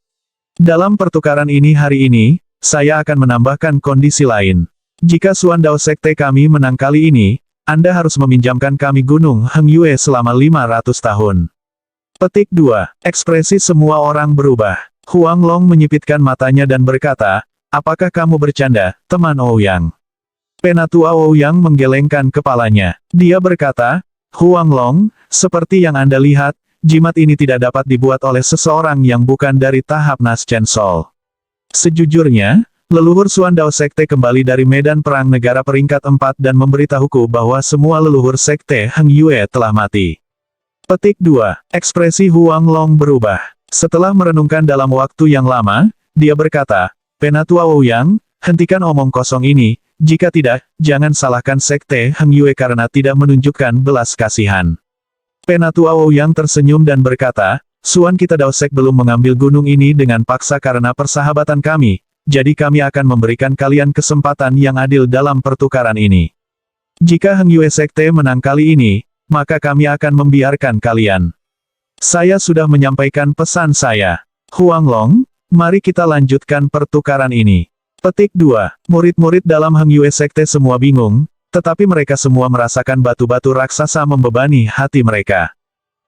Dalam pertukaran ini hari ini, saya akan menambahkan kondisi lain. Jika Xuan Dao Sekte kami menang kali ini, Anda harus meminjamkan kami Gunung Heng Yue selama 500 tahun. Petik 2. Ekspresi semua orang berubah. Huang Long menyipitkan matanya dan berkata, "Apakah kamu bercanda, teman Ouyang?" Penatua Ouyang menggelengkan kepalanya. Dia berkata, "Huang Long, seperti yang Anda lihat, jimat ini tidak dapat dibuat oleh seseorang yang bukan dari tahap Naschen Sol. Sejujurnya, leluhur Xuan Dao Sekte kembali dari medan perang negara peringkat 4 dan memberitahuku bahwa semua leluhur Sekte Heng Yue telah mati." Petik 2. Ekspresi Huang Long berubah. Setelah merenungkan dalam waktu yang lama, dia berkata, "Penatua Ouyang, hentikan omong kosong ini, jika tidak, jangan salahkan Sekte Heng Yue karena tidak menunjukkan belas kasihan." Penatua Ouyang tersenyum dan berkata, "Xuan kita Dao Sek belum mengambil gunung ini dengan paksa karena persahabatan kami, jadi kami akan memberikan kalian kesempatan yang adil dalam pertukaran ini. Jika Heng Yue Sekte menang kali ini, maka kami akan membiarkan kalian. Saya sudah menyampaikan pesan saya. Huang Long, mari kita lanjutkan pertukaran ini." Petik 2. Murid-murid dalam Heng Yue Sekte semua bingung, tetapi mereka semua merasakan batu-batu raksasa membebani hati mereka.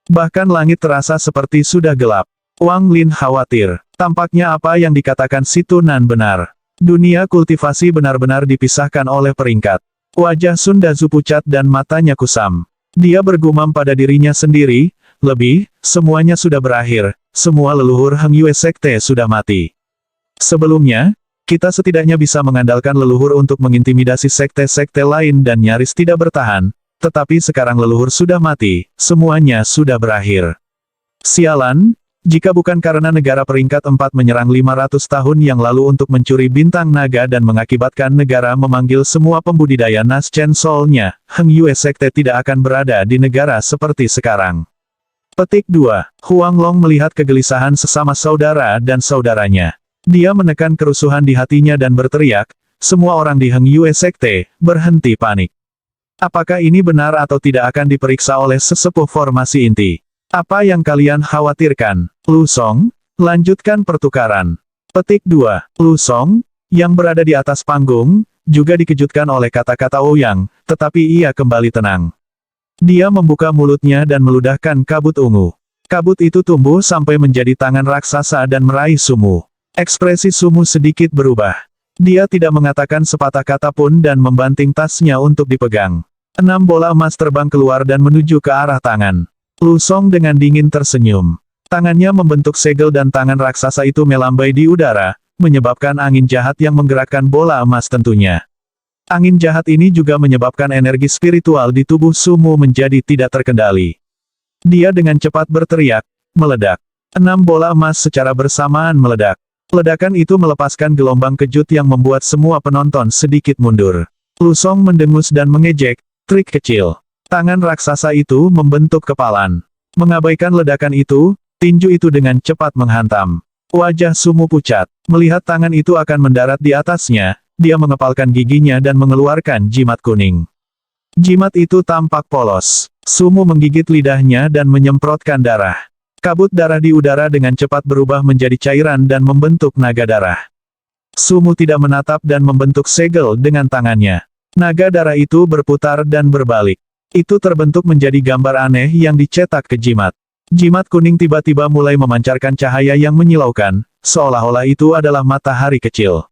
Bahkan langit terasa seperti sudah gelap. Wang Lin khawatir. Tampaknya apa yang dikatakan si Tunan benar. Dunia kultivasi benar-benar dipisahkan oleh peringkat. Wajah Sun Dazu pucat dan matanya kusam. Dia bergumam pada dirinya sendiri, semuanya sudah berakhir, semua leluhur Heng Yue Sekte sudah mati. Sebelumnya, kita setidaknya bisa mengandalkan leluhur untuk mengintimidasi sekte-sekte lain dan nyaris tidak bertahan, tetapi sekarang leluhur sudah mati, semuanya sudah berakhir. Sialan, jika bukan karena negara peringkat 4 menyerang 500 tahun yang lalu untuk mencuri bintang naga dan mengakibatkan negara memanggil semua pembudidaya Naschen Sol-nya, Heng Yue Sekte tidak akan berada di negara seperti sekarang. Petik 2. Huang Long melihat kegelisahan sesama saudara dan saudaranya. Dia menekan kerusuhan di hatinya dan berteriak, "Semua orang di Heng Yue Sekte, berhenti panik. Apakah ini benar atau tidak akan diperiksa oleh sesepuh formasi inti? Apa yang kalian khawatirkan? Lu Song, lanjutkan pertukaran." Petik 2. Lu Song, yang berada di atas panggung, juga dikejutkan oleh kata-kata Ouyang, tetapi ia kembali tenang. Dia membuka mulutnya dan meludahkan kabut ungu. Kabut itu tumbuh sampai menjadi tangan raksasa dan meraih Sumu. Ekspresi Sumu sedikit berubah. Dia tidak mengatakan sepatah kata pun dan membanting tasnya untuk dipegang. 6 bola emas terbang keluar dan menuju ke arah tangan. Lu Song dengan dingin tersenyum. Tangannya membentuk segel dan tangan raksasa itu melambai di udara, menyebabkan angin jahat yang menggerakkan bola emas tentunya. Angin jahat ini juga menyebabkan energi spiritual di tubuh Sumu menjadi tidak terkendali. Dia dengan cepat berteriak, meledak. 6 bola emas secara bersamaan meledak. Ledakan itu melepaskan gelombang kejut yang membuat semua penonton sedikit mundur. Lu Song mendengus dan mengejek, trik kecil. Tangan raksasa itu membentuk kepalan. Mengabaikan ledakan itu, tinju itu dengan cepat menghantam. Wajah Sumu pucat. Melihat tangan itu akan mendarat di atasnya, dia mengepalkan giginya dan mengeluarkan jimat kuning. Jimat itu tampak polos. Sumu menggigit lidahnya dan menyemprotkan darah. Kabut darah di udara dengan cepat berubah menjadi cairan dan membentuk naga darah. Sumu tidak menatap dan membentuk segel dengan tangannya. Naga darah itu berputar dan berbalik. Itu terbentuk menjadi gambar aneh yang dicetak ke jimat. Jimat kuning tiba-tiba mulai memancarkan cahaya yang menyilaukan, seolah-olah itu adalah matahari kecil.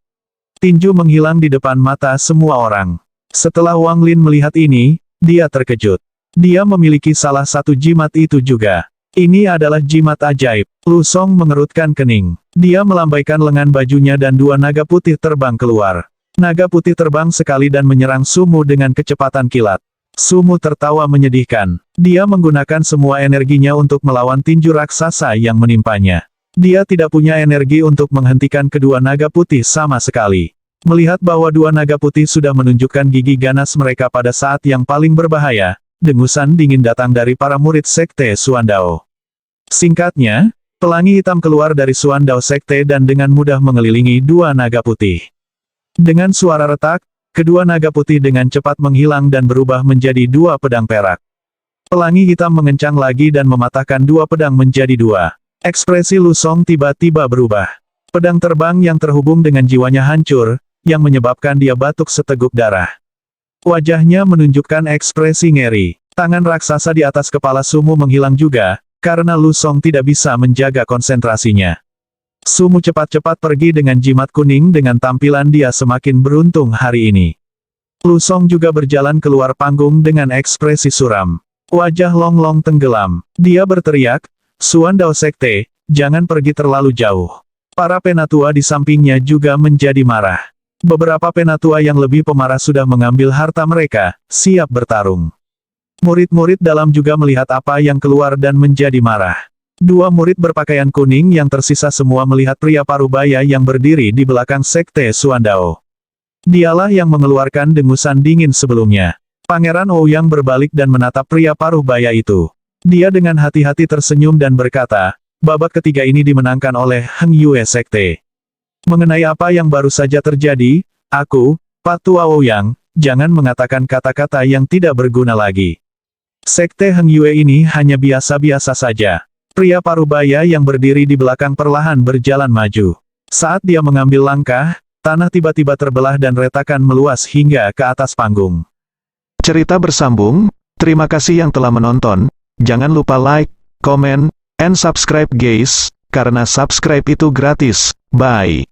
Tinju menghilang di depan mata semua orang. Setelah Wang Lin melihat ini, dia terkejut. Dia memiliki salah satu jimat itu juga. Ini adalah jimat ajaib. Lu Song mengerutkan kening. Dia melambaikan lengan bajunya dan 2 naga putih terbang keluar. Naga putih terbang sekali dan menyerang Sumu dengan kecepatan kilat. Sumu tertawa menyedihkan. Dia menggunakan semua energinya untuk melawan tinju raksasa yang menimpanya. Dia tidak punya energi untuk menghentikan kedua naga putih sama sekali. Melihat bahwa 2 naga putih sudah menunjukkan gigi ganas mereka pada saat yang paling berbahaya, dengusan dingin datang dari para murid Sekte Suandao. Singkatnya, pelangi hitam keluar dari Suandao Sekte dan dengan mudah mengelilingi 2 naga putih. Dengan suara retak, kedua naga putih dengan cepat menghilang dan berubah menjadi 2 pedang perak. Pelangi hitam mengencang lagi dan mematahkan 2 pedang menjadi 2. Ekspresi Lu Song tiba-tiba berubah. Pedang terbang yang terhubung dengan jiwanya hancur, yang menyebabkan dia batuk seteguk darah. Wajahnya menunjukkan ekspresi ngeri. Tangan raksasa di atas kepala Sumu menghilang juga, karena Lu Song tidak bisa menjaga konsentrasinya. Sumu cepat-cepat pergi dengan jimat kuning dengan tampilan dia semakin beruntung hari ini. Lu Song juga berjalan keluar panggung dengan ekspresi suram. Wajah Long Long tenggelam. Dia berteriak, "Suandao Sekte, jangan pergi terlalu jauh." Para penatua di sampingnya juga menjadi marah. Beberapa penatua yang lebih pemarah sudah mengambil harta mereka, siap bertarung. Murid-murid dalam juga melihat apa yang keluar dan menjadi marah. 2 murid berpakaian kuning yang tersisa semua melihat pria parubaya yang berdiri di belakang Sekte Suandao. Dialah yang mengeluarkan dengusan dingin sebelumnya. Pangeran Ouyang berbalik dan menatap pria parubaya itu. Dia dengan hati-hati tersenyum dan berkata, babak ketiga ini dimenangkan oleh Heng Yue Sekte. Mengenai apa yang baru saja terjadi, aku, Patua Ouyang, jangan mengatakan kata-kata yang tidak berguna lagi. Sekte Heng Yue ini hanya biasa-biasa saja. Pria parubaya yang berdiri di belakang perlahan berjalan maju. Saat dia mengambil langkah, tanah tiba-tiba terbelah dan retakan meluas hingga ke atas panggung. Cerita bersambung, terima kasih yang telah menonton, jangan lupa like, comment, and subscribe guys, karena subscribe itu gratis, bye.